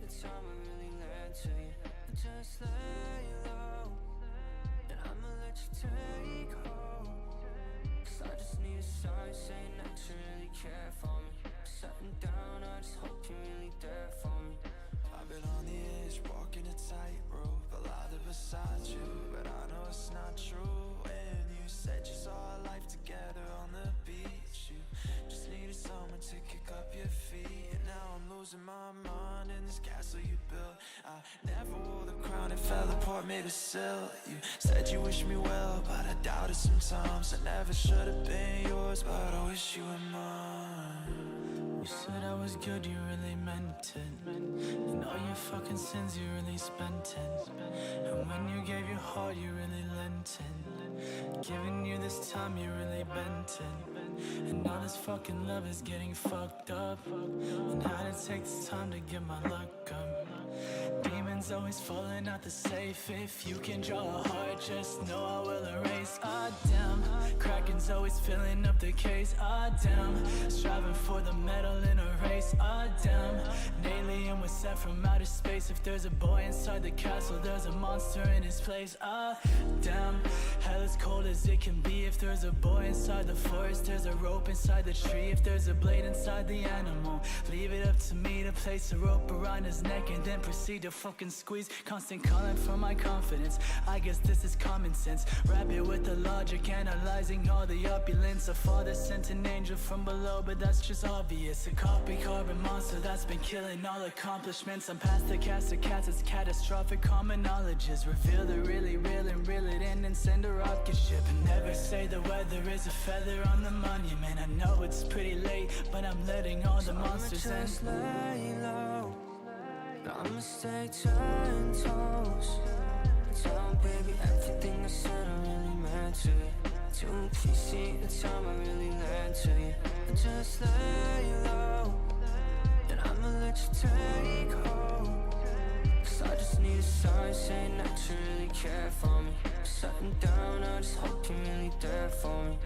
the time I really learned to you. I just lay low, and I'ma let you take hold. Cause I just need a sign saying that you really care for me. Sitting down, I just hope you're really there for me. I've been on the edge, walking a tightrope, a lot of beside you, but I know it's not true. When you said you saw a life together on the beach, you just needed someone to kick up your feet. And now I'm losing my mind in this castle you built. I never wore the crown, it fell apart, made of silk. You said you wish me well, but I doubt it sometimes. I never should have been yours, but I wish you were mine. You said I was good, you really meant it. And all your fucking sins, you really spent it. And when you gave your heart, you really lent it. Giving you this time, you really bent it. And all this fucking love is getting fucked up. And how to take this time to get my luck up. Demons always falling out the safe. If you can draw a heart, just know I will erase. Ah damn, Kraken's always filling up the case. Ah damn, striving for the medal in a race. Ah damn, an alien was sent from outer space. If there's a boy inside the castle, there's a monster in his place. Ah damn, hell as cold as it can be. If there's a boy inside the forest, there's a rope inside the tree. If there's a blade inside the animal, leave it up to me to place a rope around his neck and then proceed to fucking squeeze. Constant calling for my confidence, I guess this is common sense. Wrap it with the logic, analyzing all the opulence. A father sent an angel from below, but that's just obvious. A copy carbon monster that's been killing all accomplishments. I'm past the cast of cats, it's catastrophic. Common knowledge is reveal the really real and reel it in and send a rocket ship. And never say the weather is a feather on the monument. I know it's pretty late, but I'm letting all the monsters in. Just lay low, I'ma stay 10 toes. Tell baby everything I said I really meant to you. Too PC the time I really learned to you. I just lay low, and I'ma let you take hold. Cause I just need a sign saying that you really care for me. Sitting down, I just hope you're really there for me.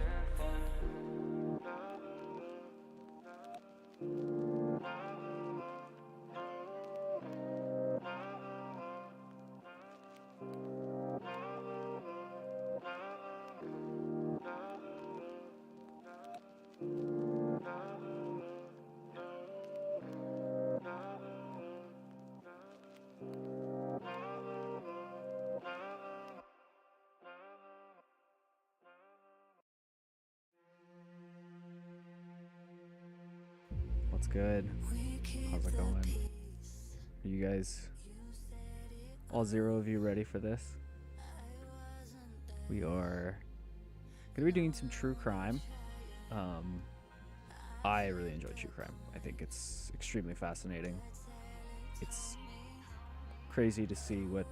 What's good? How's it going? Are you guys, all 0 of you, ready for this? We are going to be doing some true crime. I really enjoy true crime. I think it's extremely fascinating. It's crazy to see what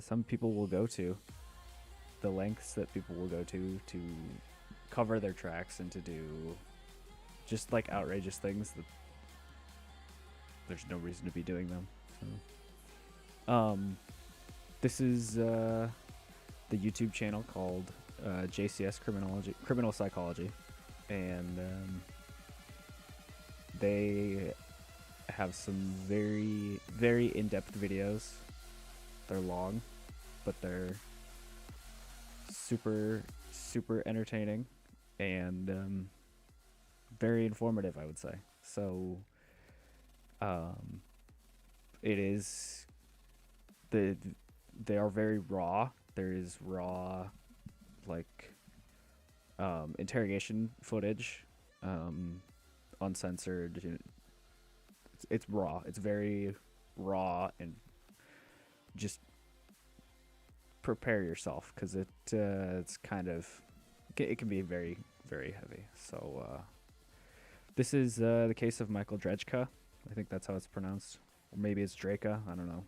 some people will go to, the lengths that people will go to cover their tracks and to do just like outrageous things that there's no reason to be doing them. So, this is the YouTube channel called JCS Criminal Psychology, and they have some very, very in-depth videos. They're long, but they're super entertaining and very informative, I would say. So it is they are very raw. There is raw, like, interrogation footage, uncensored. It's raw. It's very raw, and just prepare yourself, because it's kind of, it can be very, very heavy. So this is the case of Michael Dredgeka. I think that's how it's pronounced, or maybe it's Dredgeka, I don't know.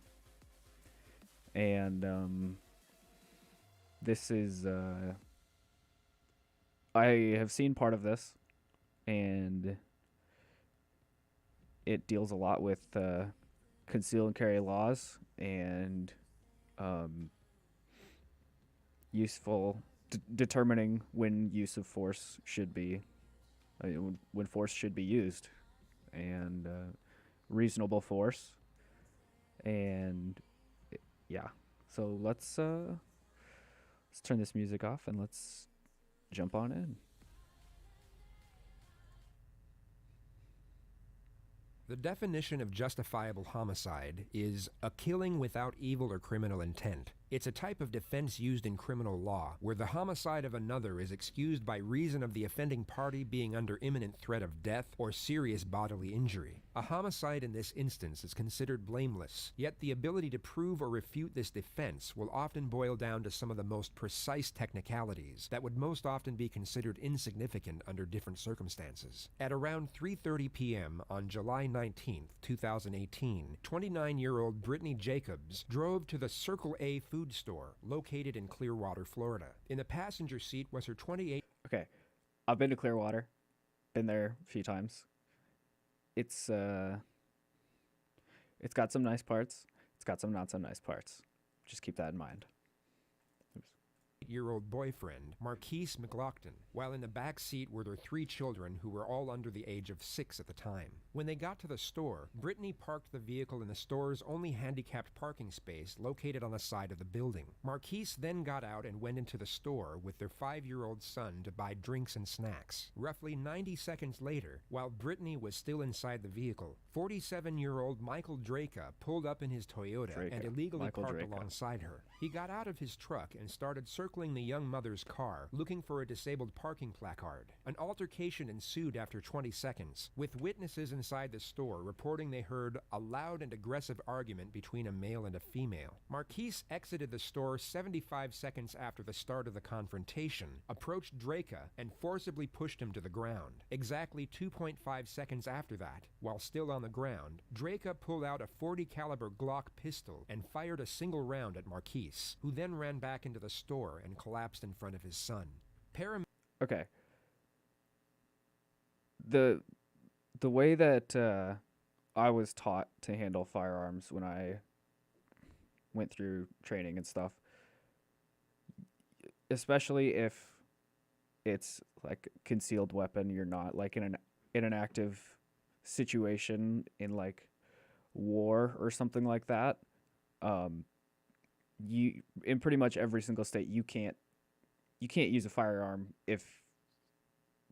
And this is I have seen part of this, and it deals a lot with conceal and carry laws and useful determining when use of force should be, when force should be used, and reasonable force. And yeah, so let's turn this music off and let's jump on in. The definition of justifiable homicide is a killing without evil or criminal intent. It's a type of defense used in criminal law where the homicide of another is excused by reason of the offending party being under imminent threat of death or serious bodily injury. A homicide in this instance is considered blameless, yet the ability to prove or refute this defense will often boil down to some of the most precise technicalities that would most often be considered insignificant under different circumstances. At around 3:30 p.m. on July 19, 2018, 29-year-old Brittany Jacobs drove to the Circle A food store located in Clearwater, Florida. In the passenger seat was her 28. Okay, I've been to Clearwater, been there a few times. It's got some nice parts. It's got some not so nice parts. Just keep that in mind. Year-old boyfriend, Marquise McLaughlin, while in the back seat were their 3 children who were all under the age of 6 at the time. When they got to the store, Brittany parked the vehicle in the store's only handicapped parking space located on the side of the building. Marquise then got out and went into the store with their 5-year-old son to buy drinks and snacks. Roughly 90 seconds later, while Brittany was still inside the vehicle, 47-year-old Michael Dredgeka pulled up in his Toyota and illegally parked alongside her. He got out of his truck and started circling the young mother's car, looking for a disabled parking placard. An altercation ensued after 20 seconds, with witnesses inside the store reporting they heard a loud and aggressive argument between a male and a female. Marquise exited the store 75 seconds after the start of the confrontation, approached Dredgeka, and forcibly pushed him to the ground. Exactly 2.5 seconds after that, while still on the ground, Dredgeka pulled out a .40 caliber Glock pistol and fired a single round at Marquise, who then ran back into the store and collapsed in front of his son. Okay. The way that I was taught to handle firearms when I went through training and stuff, especially if it's like concealed weapon, you're not like in an active situation in like war or something like that. You in pretty much every single state you can't use a firearm if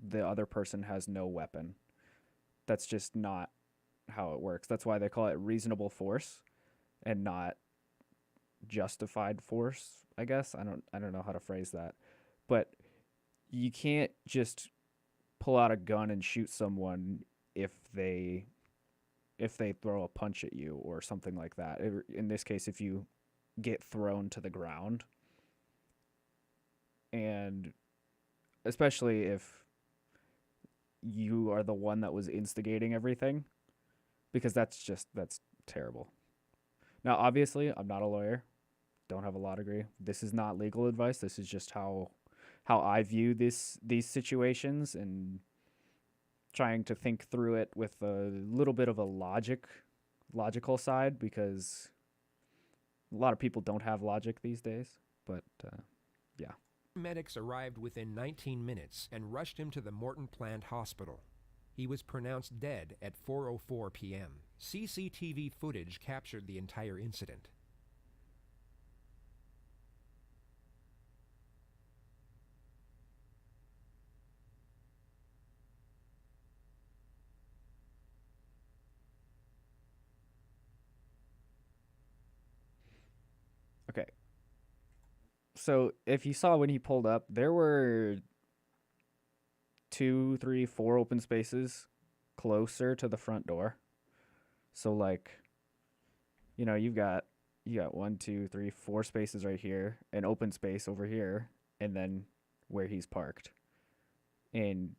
the other person has no weapon. That's just not how it works. That's why they call it reasonable force and not justified force, I guess. I don't know how to phrase that. But you can't just pull out a gun and shoot someone if they throw a punch at you or something like that. In this case, if you get thrown to the ground, and especially if you are the one that was instigating everything, because that's terrible. Now, obviously, I'm not a lawyer, don't have a law degree. This is not legal advice. This is just how I view these situations and trying to think through it with a little bit of a logical side, because a lot of people don't have logic these days. But yeah. Medics arrived within 19 minutes and rushed him to the Morton Plant Hospital. He was pronounced dead at 4:04 p.m. CCTV footage captured the entire incident. Okay. So if you saw when he pulled up, there were 2, 3, 4 open spaces closer to the front door. So like, you've got 1, 2, 3, 4 spaces right here, an open space over here, and then where he's parked. And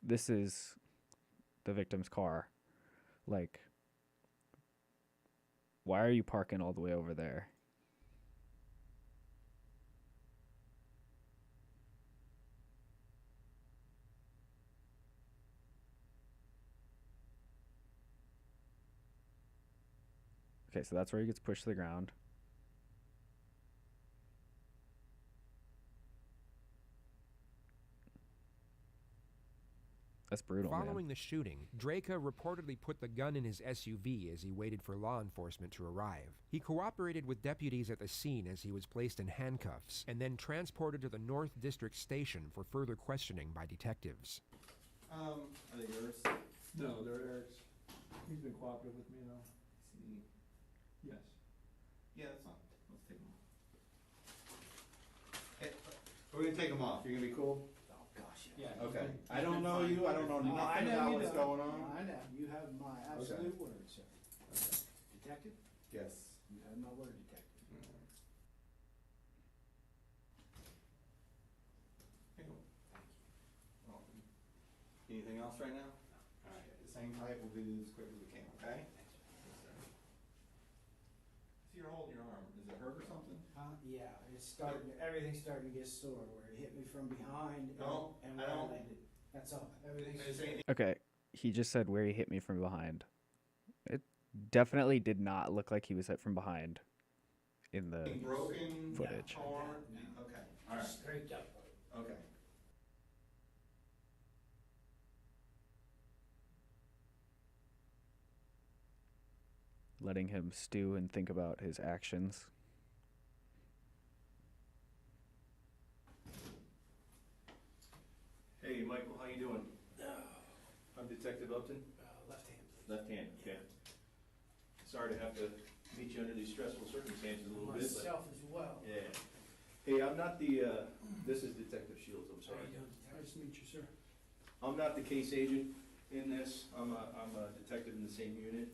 this is the victim's car. Like, why are you parking all the way over there? Okay, so that's where he gets pushed to the ground. That's brutal, man. Following the shooting, Dredgeka reportedly put the gun in his SUV as he waited for law enforcement to arrive. He cooperated with deputies at the scene as he was placed in handcuffs and then transported to the North District Station for further questioning by detectives. Are they yours? No, they're Eric's. He's been cooperative with me, though. Yes. Yeah, that's fine. Let's take them off. Hey, we're gonna take them off. You're gonna be cool? Oh, gosh, Yeah. Okay. I don't know you. I don't know nothing about what's going on. I know. You have my absolute word, sir. Okay. Detective? Yes. You have my word, detective. Here you go. Welcome. Anything else right now? All right. At the same height, we'll do this as quick as we can. Okay? Yes, sir. See, you're holding your arm. Is it hurt or something? Yeah, it's starting. Everything's starting to get sore. Where it hit me from behind No, and I where I don't. landed. That's all. Everything's. Is there anything? Okay, he just said where he hit me from behind. It definitely did not look like he was hit from behind in the Broken? footage. Torn? No. Okay. All right. Straight up. Okay. Letting him stew and think about his actions. Hey, Michael, how you doing? I'm Detective Upton. Left hand, please. Left hand, okay. Sorry to have to meet you under these stressful circumstances a little bit, but, Myself as well. yeah. Hey, I'm not the, this is Detective Shields, I'm How sorry. you doing? Nice to meet you, sir. I'm not the case agent in this. I'm a detective in the same unit.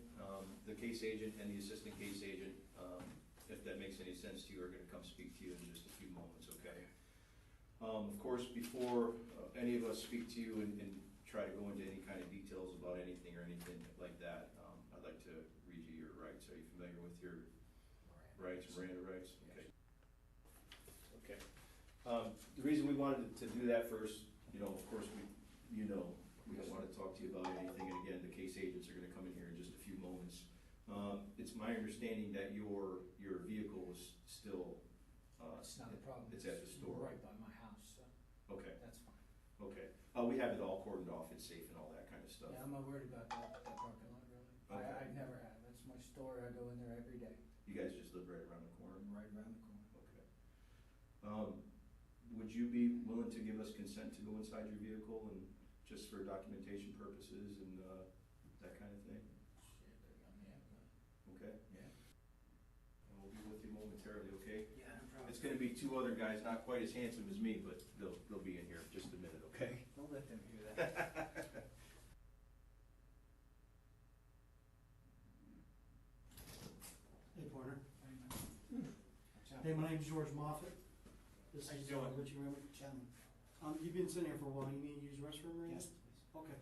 The case agent and the assistant case agent, if that makes any sense to you, are gonna come speak to you in just a few moments, okay? Of course, before any of us speak to you and try to go into any kind of details about anything or anything like that, I'd like to read you your rights. Are you familiar with your rights, Miranda Rights? Okay. Okay. The reason we wanted to do that first, you know, of course, we don't want to talk to you about anything, and again, the case agents are gonna come in here in just a few moments. It's my understanding that your vehicle is still, It's not a problem. it's at the store. Right by my house, so Okay, that's fine. okay. We have it all cordoned off, it's safe and all that kind of stuff. Yeah, I'm not worried about that parking lot, really. Okay. I never have. That's my store. I go in there every day. You guys just live right around the corner? Right around the corner. Okay. Would you be willing to give us consent to go inside your vehicle and just for documentation purposes and, that kind of thing? Okay? Yeah. We'll be with you momentarily, okay? Yeah, no problem. It's gonna be two other guys, not quite as handsome as me, but they'll be in here in just a minute, okay? Don't let them hear that. Hey, partner. Hey, my name's George Moffett. This How you is doing? Richie Remmer, Chapman. You've been sitting here for a while. You need to use the restroom or anything? Yes, please. Okay.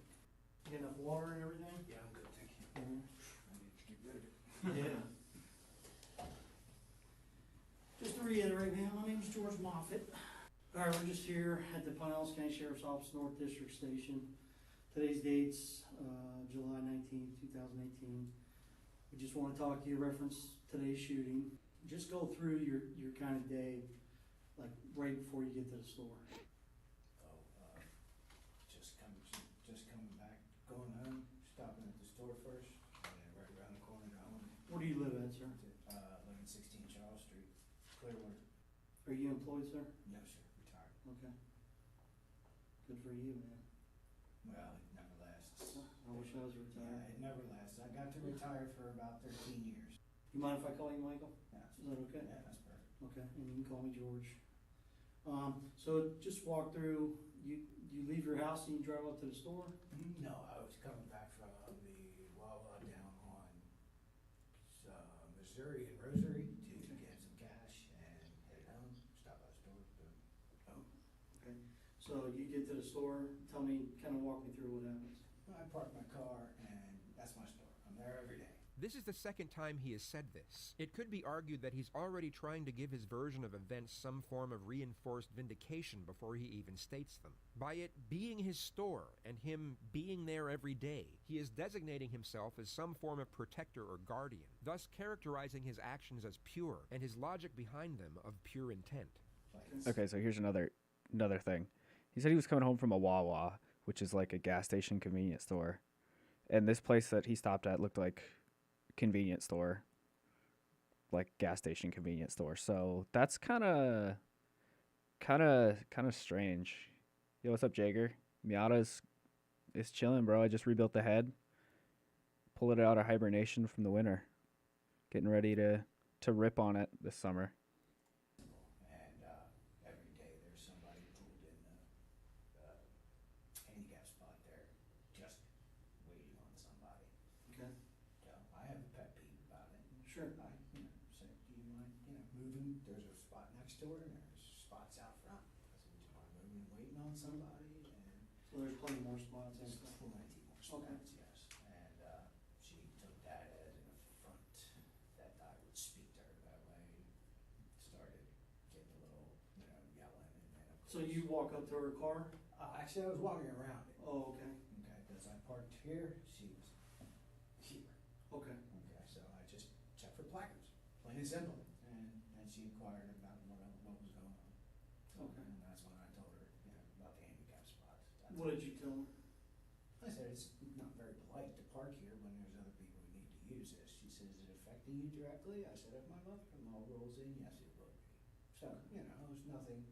You get enough water and everything? Yeah, I'm good, thank you. Mhm. I need to get rid of it. Yeah. Just to reiterate, man, my name's George Moffett. All right, we're just here at the Pinellas County Sheriff's Office, North District Station. Today's date's July 19th, 2018. We just want to talk to you, reference today's shooting. Just go through your kind of day, like right before you get to the store. Oh, just coming back, going home, stopping at the store first, and then right around the corner to home. Where do you live at, sir? 1116 Charles Street, Clearwater. Are you employed, sir? No, sir, retired. Okay. Good for you, man. Well, it never lasts. I wish I was Yeah, retired. it never lasts. I got to retire for about 13 years. You mind if I call you Michael? Yeah, Is that okay? Yeah, that's perfect. Okay, and you can call me George. So just walk through, you leave your house and you drive up to the store? No, I was coming back from the Wawa down on Missouri and Rosary to get some cash and head home, stop by the store. Oh, okay. So you get to the store, tell me, kind of walk me through what happens. I park my car and that's my store. I'm there every day. This is the second time he has said this. It could be argued that he's already trying to give his version of events some form of reinforced vindication before he even states them. By it being his store and him being there every day, he is designating himself as some form of protector or guardian, thus characterizing his actions as pure and his logic behind them of pure intent. Okay, so here's another thing. He said he was coming home from a Wawa. which is like a gas station convenience store. And this place that he stopped at looked like a convenience store, like gas station convenience store. So that's kind of strange. Yo, what's up, Jager? Miata is chilling, bro. I just rebuilt the head, pulled it out of hibernation from the winter, getting ready to rip on it this summer. And every day there's somebody pulled in the handicap spot there, just waiting on somebody. Okay. So I have a pet peeve about it. Sure. I, said, do you mind, moving? There's a spot next door and there's spots out front. I said, would you mind moving and waiting on somebody? And So there's plenty more spots and there's stuff. plenty more spots, yes. And she took that as an affront that I would speak to her that way. Started getting a little, yelling, and then of course. So you walk up to her car? Actually, I was walking around it. Oh, okay. Okay, because I parked here, she was here. Okay. Okay, so I just checked for placards, plain and simple. And she inquired about what was going on. Okay. And that's when I told her, about the handicap spots. What did you tell her? I said, it's not very polite to park here when there's other people who need to use this. She says, is it affecting you directly? I said, if my mother-in-law rolls in, yes, it will be. So, there's nothing,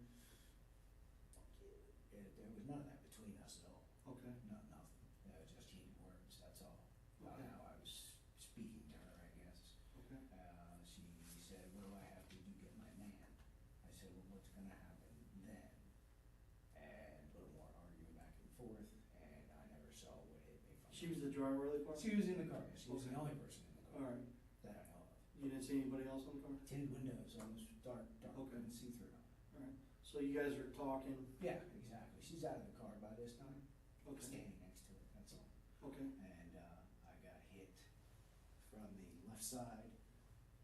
there was none of that between us at all. Okay. Nothing. It was just heated words, that's all. About Okay. how I was speaking to her, I guess. Okay. She said, what do I have to do to get my man? I said, well, what's gonna happen then? And a little more arguing back and forth, and I never saw what hit me from. She was the driver of the car? She was in the car, yes. She was the Okay. only person in the car. Alright. That I know of. You didn't see anybody else in the car? Tinted windows, almost dark, Okay. couldn't see through. Alright. So you guys are talking? Yeah, exactly. She's out of the car by this time. Okay. Standing next to it, that's all. Okay. And I got hit from the left side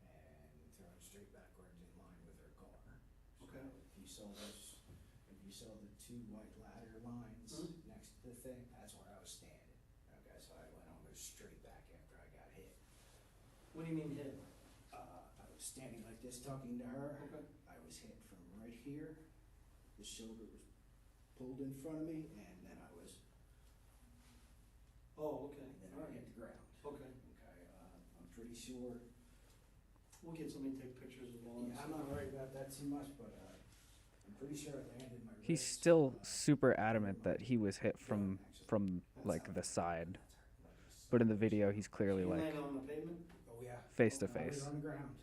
and thrown straight backwards in line with her car. Okay. So if you saw the two white ladder lines Mhm. next to the thing, that's where I was standing. Okay, so I went almost straight back after I got hit. What do you mean hit? I was standing like this talking to her. Okay. I was hit from right here. The shoulder was pulled in front of me, and then I was. Oh, okay. And then I Alright. hit the ground. Okay. Okay, I'm pretty sure. We'll get somebody to take pictures as well. Yeah, I'm not worried about that too much, but I'm pretty sure I landed my. He's wrist, still super adamant that he was hit from like the side, but in the video he's clearly You like landed on the pavement? Oh yeah. face to I was face. on the ground.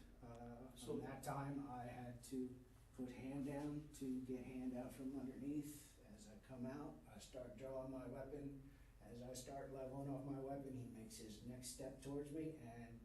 So- From that time, I had to put hand down to get hand out from underneath. As I come out, I start drawing my weapon. As I start leveling off my weapon, he makes his next step towards me, and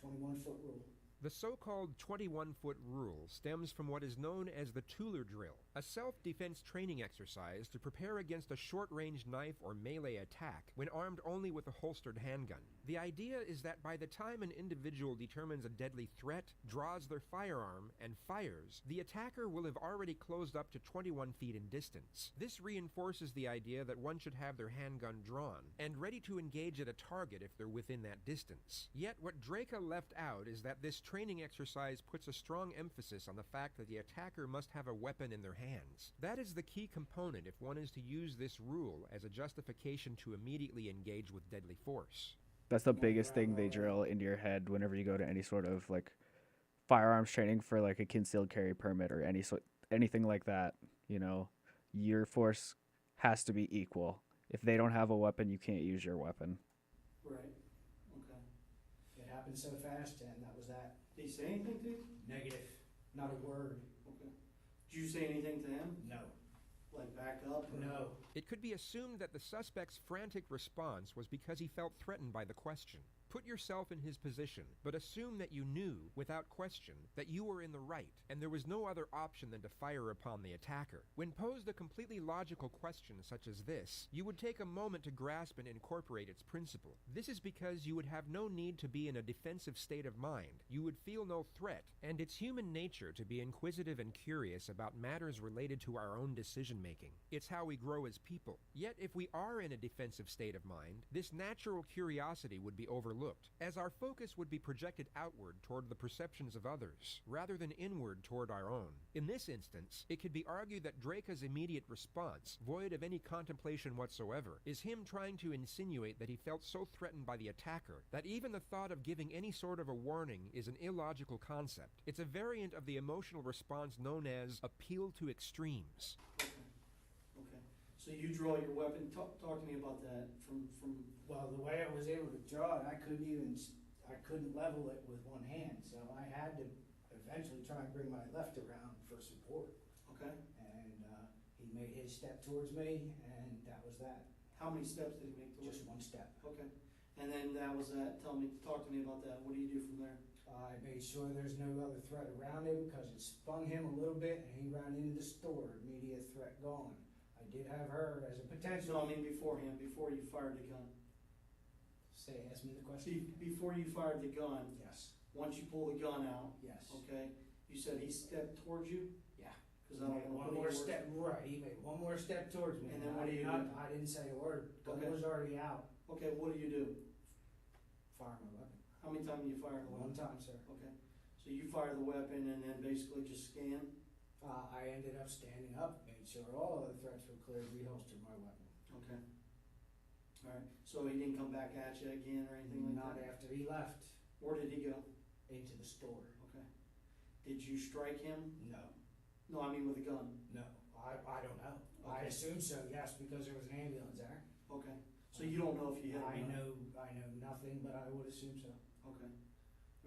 21-foot rule. The so-called 21-foot rule stems from what is known as the Tuller drill, a self-defense training exercise to prepare against a short-range knife or melee attack when armed only with a holstered handgun. The idea is that by the time an individual determines a deadly threat, draws their firearm, and fires, the attacker will have already closed up to 21 feet in distance. This reinforces the idea that one should have their handgun drawn and ready to engage at a target if they're within that distance. Yet what Dredgeka left out is that this training exercise puts a strong emphasis on the fact that the attacker must have a weapon in their hands. That is the key component if one is to use this rule as a justification to immediately engage with deadly force. That's the biggest thing they drill into your head whenever you go to any sort of like firearms training for like a concealed carry permit or anything like that. Your force has to be equal. If they don't have a weapon, you can't use your weapon. Right. Okay. It happened so fast, and that was that. Did he say anything to you? Negative. Not a word. Okay. Did you say anything to him? No. Like back up? Or? No. It could be assumed that the suspect's frantic response was because he felt threatened by the question. Put yourself in his position, but assume that you knew, without question, that you were in the right, and there was no other option than to fire upon the attacker. When posed a completely logical question such as this, you would take a moment to grasp and incorporate its principle. This is because you would have no need to be in a defensive state of mind. You would feel no threat, and it's human nature to be inquisitive and curious about matters related to our own decision-making. It's how we grow as people. Yet if we are in a defensive state of mind, this natural curiosity would be overlooked, as our focus would be projected outward toward the perceptions of others, rather than inward toward our own. In this instance, it could be argued that Dredgeka's immediate response, void of any contemplation whatsoever, is him trying to insinuate that he felt so threatened by the attacker that even the thought of giving any sort of a warning is an illogical concept. It's a variant of the emotional response known as appeal to extremes. Okay. So you draw your weapon. Talk to me about that. Well, the way I was able to draw it, I couldn't level it with one hand, so I had to eventually try and bring my left around for support. Okay. And he made his step towards me, and that was that. How many steps did he make towards Just you? one step. Okay. And then that was that. Talk to me about that. What do you do from there? I made sure there's no other threat around him because it spun him a little bit, and he ran into the store. Immediate threat gone. I did have her as a potential. No, I mean beforehand, before you fired the gun. Ask me the question. Before you fired the gun, Yes. once you pull the gun out, Yes. okay, you said he stepped towards you? Yeah. Because I don't Made want to one put more any words- step. Right. He made one more step towards me. And then what do you do? I didn't say a word. Gun Okay. was already out. Okay, what do you do? Fire my weapon. How many times do you fire the One weapon? time, sir. Okay, so you fire the weapon and then basically just scan? I ended up standing up, made sure all of the threats were clear, reholstered my weapon. Okay. All right, so he didn't come back at you again or anything like Not that? after he left Where did he go? into the store. Okay. Did you strike him? No, No, I mean with a gun. no, I don't know. I Okay. assume so, yes, because there was an ambulance there. Okay, so you don't know if you hit him? I or not? know nothing, but I would assume so. Okay,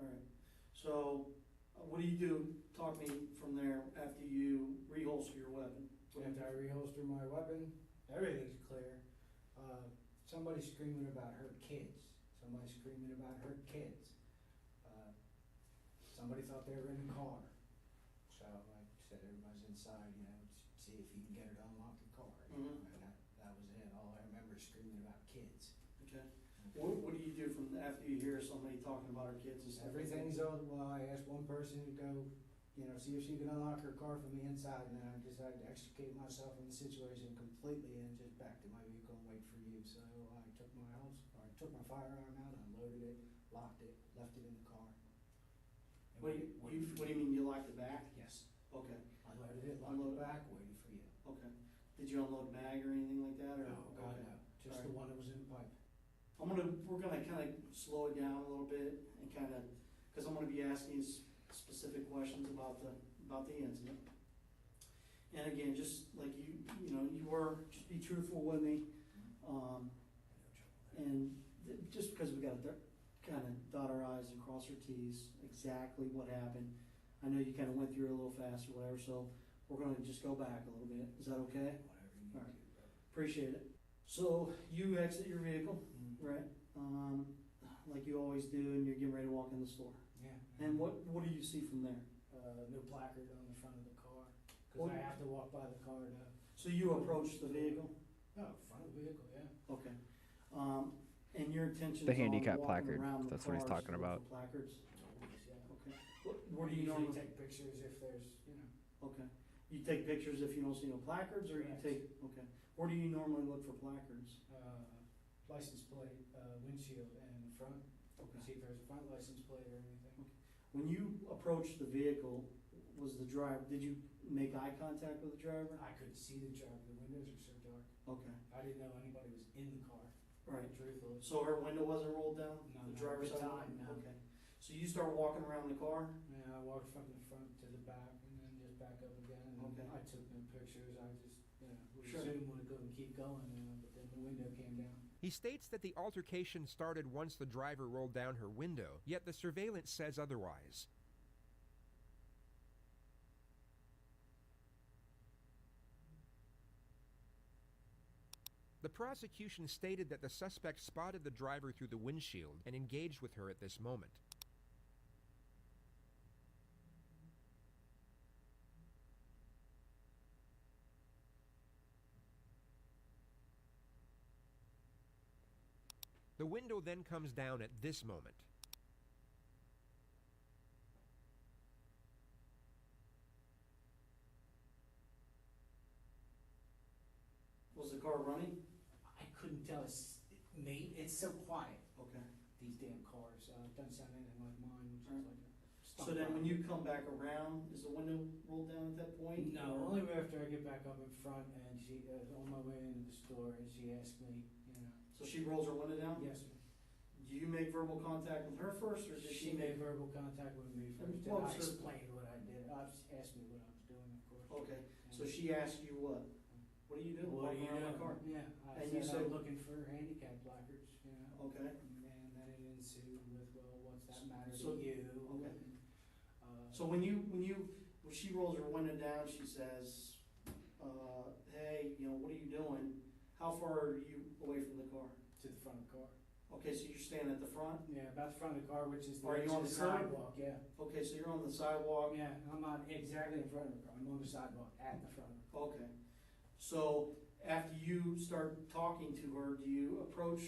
all right. So, what do you do? Talk me from there after you reholster your weapon. After I reholster my weapon, everything's clear. Somebody screaming about her kids. Somebody screaming about her kids. Somebody thought they were in the car. So I said everybody's inside, see if you can get her to unlock the car. Mhm. And that was it. All I remember is screaming about kids. Okay. What do you do from after you hear somebody talking about her kids and stuff? Everything's on, well, I asked one person to go, see if she could unlock her car from the inside, and then I decided to extricate myself from the situation completely and just back to my vehicle and wait for you. So I took my firearm out, unloaded it, locked it, left it in the car. And What do you mean you locked it back? Yes, Okay, unloaded it, locked it back, waited for you. okay. Did you unload a mag or anything like that, or? No, God, Okay. no, just Alright. the one that was in the pipe. We're gonna kind of slow it down a little bit and kind of, because I'm gonna be asking you specific questions about the incident. And again, just like just be truthful with me. And just because we got to kind of dot our i's and cross our t's, exactly what happened. I know you kind of went through it a little fast or whatever, so we're gonna just go back a little bit. Is that okay? Whatever you need Alright. to, bro. Appreciate it. So you exit your vehicle, right? Like you always do, and you're getting ready to walk in the store. Yeah. And what do you see from there? No placard on the front of the car, What- because I have to walk by the car to. So you approach the vehicle? No, front of the vehicle, yeah. Okay. And your intention The on handicap walking placard, around the that's what he's cars talking to look about. for Placards? Always, yeah. Okay. Where do I you usually normally take pictures if there's, Okay. You take pictures if you don't see no placards, or you Correct. take, okay. Where do you normally look for placards? license plate, windshield and the front. Okay. See if there's a front license plate or anything. When you approached the vehicle, did you make eye contact with the driver? I couldn't see the driver, the windows are so dark. Okay, I didn't know anybody was in the car, right. truthfully. So her window wasn't rolled down? No, The not driver's at the side? time, no. Okay. So you start walking around the car? Yeah, I walked from the front to the back and then just back up again. And Okay. I took no pictures. I just, would Sure. assume would go and keep going, but then the window came down. He states that the altercation started once the driver rolled down her window, yet the surveillance says otherwise. The prosecution stated that the suspect spotted the driver through the windshield and engaged with her at this moment. The window then comes down at this moment. Was the car running? I couldn't tell, it's so quiet, Okay. these damn cars, it doesn't sound anything like mine, which is Alright. like a stock So then car. when you come back around, is the window rolled down at that point? No, or- only after I get back up in front and she, on my way into the store, and she asked me, So she rolls her window down? yes, sir. Do you make verbal contact with her first, or did She made verbal contact with me first, and what I was her- explained what I did, asked me what I was doing, of course. Okay, And- so she asked you what? What are you doing? What are Walking you around my doing? car? Yeah, I And you said said- I'm looking for handicap placards, Okay, and then it ensued with, well, what's that matter So- to you? okay. And, so when she rolls her window down, she says, hey, what are you doing? How far are you away from the car? to the front of the car. Okay, so you're standing at the front? Yeah, about the front of the car, which is the Are you edge on of the the curb? sidewalk, yeah. Okay, so you're on the sidewalk? Yeah, I'm not exactly in front of the car, I'm on the sidewalk, at the front of the car. Okay, so after you start talking to her, do you approach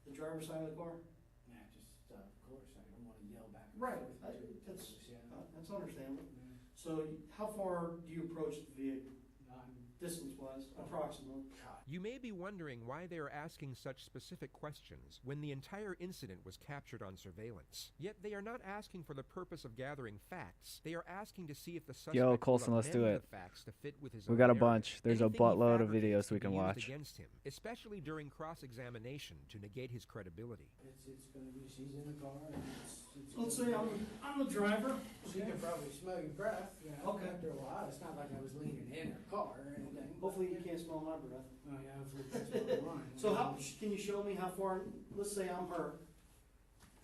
the driver's side of the car? Yeah, just, of course, I don't wanna yell back and Right, forth. that's- Yeah. That's understandable. Yeah. So how far do you approach the vehicle, I'm, distance-wise, approximately? God, You may be wondering why they are asking such specific questions when the entire incident was captured on surveillance. Yet they are not asking for the purpose of gathering facts. They are asking to see if the suspect will Colson, let's do amend it. the facts to fit with his We own got a narrative. bunch. There's a Anything he buttload of fabricates videos we can can be used watch. against him, especially during cross-examination to negate his credibility. it's gonna be, she's in the car, and it's. Let's gonna say be- I'm the driver. She can probably smell your breath, Okay. after a while, it's not like I was leaning in her car or anything. Hopefully you can't smell my breath. Oh, yeah, hopefully you can smell mine. So can you show me how far, let's say I'm her,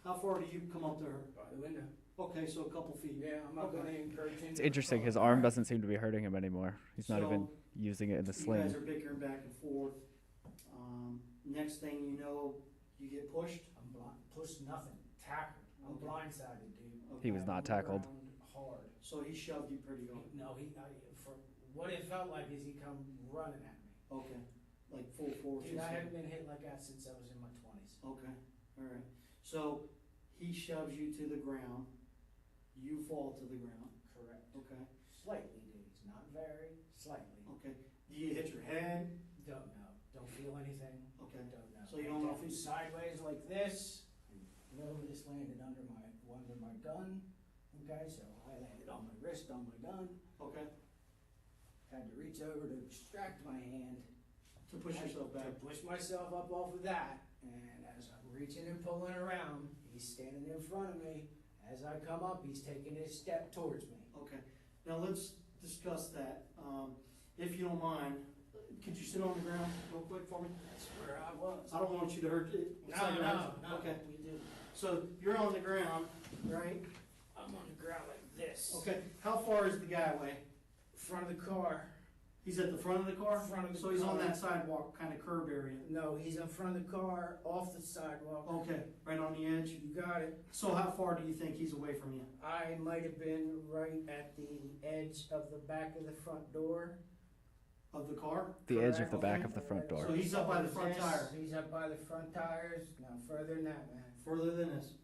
how far do you come up to her? By the window. Okay, so a couple feet. Yeah, I'm not Okay. gonna encourage him. It's interesting. His arm doesn't seem to be hurting him anymore. He's not even So, using it in the You guys sling. are bickering back and forth. Next thing you know, you get pushed. I'm blind, pushed nothing, tackled, I'm Okay. blindsided, dude. Okay. He was not tackled. Ground Hard. So he shoved you pretty hard. No, for what it felt like is he come running at me. Okay, like full force. Dude, or I haven't something. been hit like that since I was in my 20s. Okay, alright. So he shoves you to the ground, you fall to the ground, Correct. okay, Slightly, dude, not very, slightly. okay. Do you hit your head? Don't know, don't feel anything, Okay, don't know. So you don't know if He's he's- sideways like this, no, this landed under my gun, okay, so I landed on my wrist, on my gun, okay, had to reach over to extract my hand. to push yourself back. To push myself up off of that, and as I'm reaching and pulling around, he's standing in front of me. As I come up, he's taking his step towards me. Okay, now let's discuss that. If you don't mind, could you sit on the ground real quick for me? That's where I was. I don't want you to hurt it. No, Okay, we do. so you're on the ground, right? I'm on the ground like this. Okay, how far is the guy away? Front of the car. He's at the front of the car? Front of the So he's on car. that sidewalk, kind of curb area? No, he's in front of the car, off the sidewalk. Okay, right on the edge? You got it. So how far do you think he's away from you? I might have been right at the edge of the back of the front door. Of the car? The edge of the Okay. back of the front door. So he's up by the front tire? He's up by the front tires. No, further than that, man. Further than this?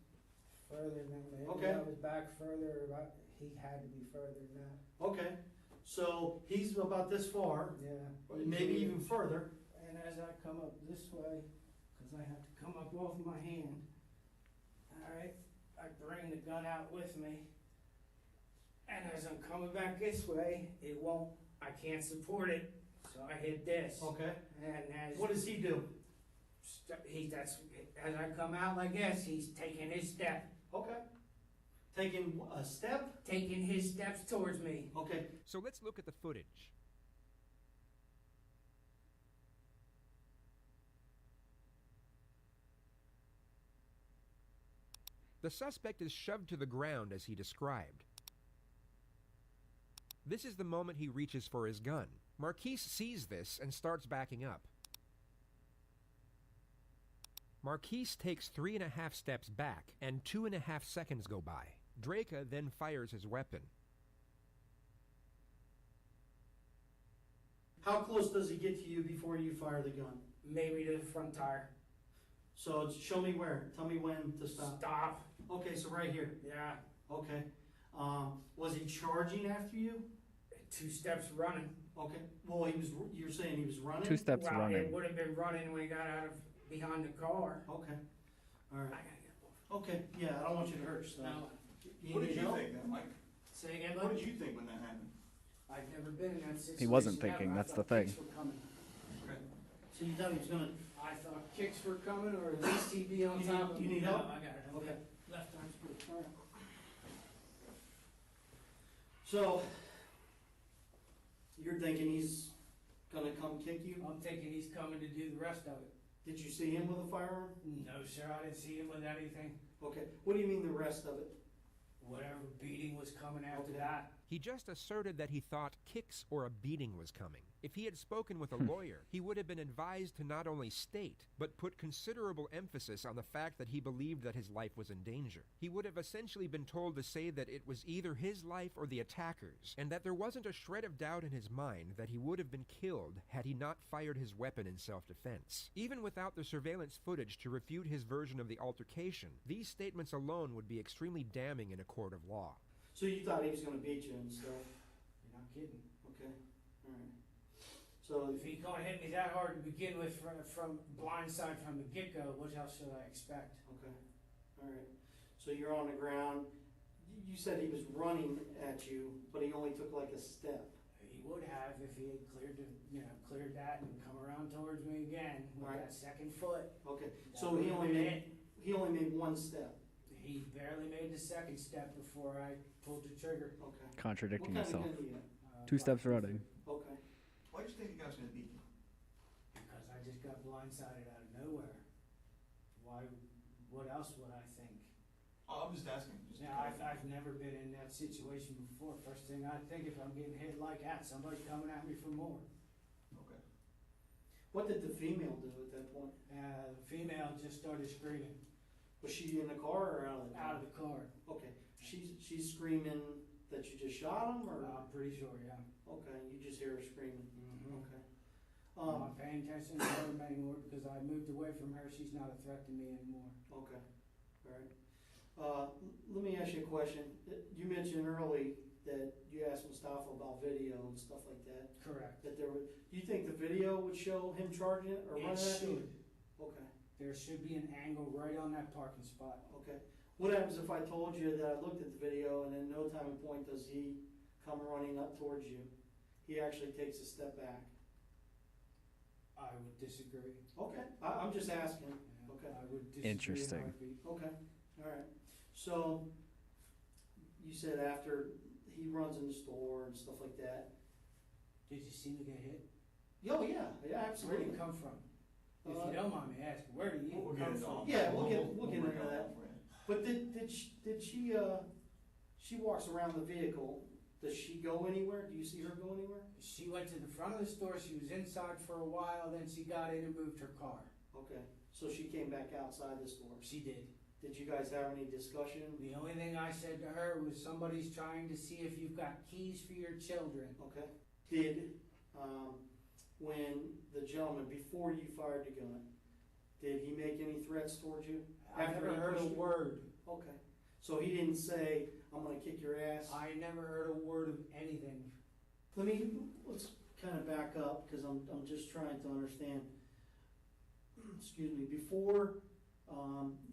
Further than that. Maybe Okay. I was back further, he had to be further than that. Okay, so he's about this far, Yeah. maybe even further. And as I come up this way, cause I have to come up off my hand, alright, I bring the gun out with me. And as I'm coming back this way, I can't support it, so I hit this. Okay, And as. what does he do? As I come out like this, he's taking his step, Okay. Taking a step? taking his steps towards me. Okay, So let's look at the footage. The suspect is shoved to the ground as he described. This is the moment he reaches for his gun. Marquise sees this and starts backing up. Marquise takes 3.5 steps back, and 2.5 seconds go by. Dredgeka then fires his weapon. how close does he get to you before you fire the gun? Maybe to the front tire. So show me where, tell me when to stop. Stop. Okay, so right here, Yeah. okay. Was he charging after you? 2 steps running. Okay, well, you're saying he was running? 2 steps Well, running. it would have been running when he got out of behind the car. Okay, all I right. gotta get off. Okay, yeah, I don't want you to hurt yourself. No, What did need you help? think then, Mike? say again, What bud? did you think when that happened? I've never been in that situation. He wasn't ever. thinking, I that's the thought thing. kicks were coming. Okay. So you thought he was gonna, I thought kicks were coming, or at least he'd be on You top need- of you me. need No, help? I got it. Okay. Left arm's pretty far. so, you're thinking he's gonna come kick you? I'm thinking he's coming to do the rest of it. Did you see him with a firearm? No, sir, I didn't see him with anything. Okay, what do you mean the rest of it? Whatever beating was coming after Okay. that. He just asserted that he thought kicks or a beating was coming. If he had spoken with a lawyer, he would have been advised to not only state, but put considerable emphasis on the fact that he believed that his life was in danger. He would have essentially been told to say that it was either his life or the attacker's, and that there wasn't a shred of doubt in his mind that he would have been killed had he not fired his weapon in self-defense. Even without the surveillance footage to refute his version of the altercation, these statements alone would be extremely damning in a court of law. So you thought he was gonna beat you and stuff? You're not kidding. Okay, alright. So, If he gonna hit me that hard to begin with from blindside from the get-go, what else should I expect? okay, alright. So you're on the ground. You said he was running at you, but he only took like a step. He would have if he had cleared that and come around towards me again with Right. that second foot. Okay, That so would he have only been made, it. he only made one step. He barely made the second step before I pulled the trigger. Okay. What Contradicting kind of himself. gun do you have? 2 steps running. Okay. Why did you think the guy was gonna beat you? Because I just got blindsided out of nowhere. Why? What else would I think? Oh, I'm just asking. Just Now, I've never been in that situation before. First thing I think, if I'm getting hit like that, somebody's coming at me for more. Okay. What did the female do at that point? The female just started screaming Was she in the car or out of the car? out of the car. Okay, she's screaming that you just shot him, or? I'm pretty sure, yeah. Okay, you just hear her screaming. Mm-hmm. Okay. I'm not paying attention to her anymore because I moved away from her. She's not a threat to me anymore. Okay, all right. Let me ask you a question. You mentioned early that you asked Mustafa about video and stuff like that. Correct. That there would, you think the video would show him charging it or It running at you? should. Okay, There should be an angle right on that parking spot. okay. What happens if I told you that I looked at the video and in no time and point does he come running up towards you? He actually takes a step back. I would disagree. Okay, I'm just asking. Yeah, Okay. I would disagree. in a Interesting. heartbeat. Okay, all right. So, you said after he runs in the store and stuff like that. Did you see me get hit? Oh, yeah, yeah, Where absolutely. did it come from? If Uh, you don't mind me asking, where do you We'll get come into from? all Yeah, that. we'll get break into all that. for you. But did she walks around the vehicle, does she go anywhere? Do you see her go anywhere? She went to the front of the store, she was inside for a while, then she got in and moved her car. Okay, so she came back outside the store. She did. Did you guys have any discussion? The only thing I said to her was somebody's trying to see if you've got keys for your children. Okay. Did, when the gentleman, before you fired the gun, did he make any threats towards you? I After never he heard a pushed you? word. Okay, so he didn't say, I'm gonna kick your ass? I never heard a word of anything. Let's kind of back up, because I'm just trying to understand. Excuse me, before,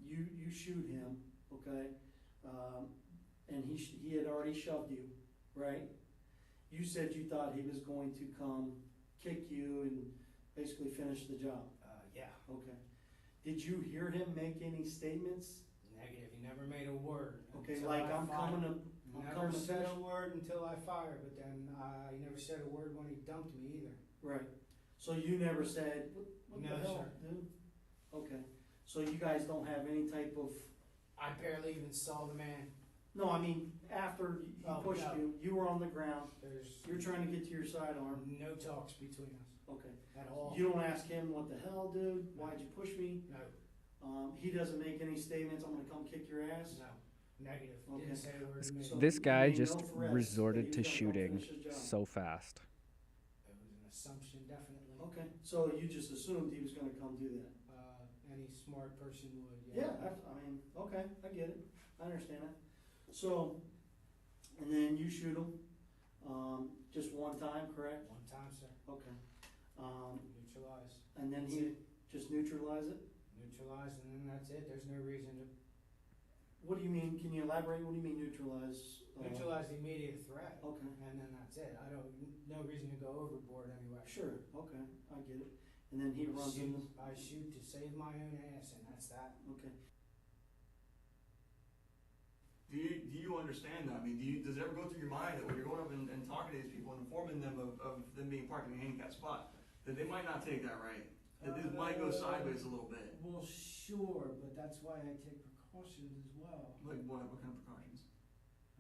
you shoot him, okay? And he had already shoved you, right? You said you thought he was going to come kick you and basically finish the job, Yeah, okay? Did you hear him make any statements? negative. He never made a word. Okay, until like I I'm fired. coming to, I'm Never coming to said finish? a word until I fired, but then he never said a word when he dumped me either. Right, so you never said, what the No, hell, sir. dude? Okay, so you guys don't have any type of, I barely even saw the man. no, I mean, after he Oh, pushed no. you were on the ground, There's you're trying to get to your sidearm, no talks between us okay. at all. You don't ask him, what the hell, dude, why'd you push me? No, He doesn't make any statements, I'm gonna come kick your ass? no, negative. Okay. Didn't say a word to me. So This you guy made no just threats resorted that he to was gonna come shooting finish his job. so fast. It was an assumption, definitely. Okay, so you just assumed he was gonna come do that? Any smart person would, Yeah, I mean, okay, I get it, I understand that. So, and then you shoot him, Just one time, correct? One time, sir. Okay. Neutralize. And then That's he it. just neutralize it? Neutralize, and then that's it. There's no reason to What do you mean, can you elaborate, what do you mean neutralize? neutralize the immediate threat. Okay. And then that's it. No reason to go overboard anyway. Sure, okay, I get it. And then he runs in the, I shoot to save my own ass, and that's that. okay. Do you understand that? I mean, does it ever go through your mind that when you're going up and talking to these people and informing them of them being parked in a handicapped spot, that they might not take that right? That this might go sideways a little bit? Well, sure, but that's why I take precautions as well. Like what kind of precautions?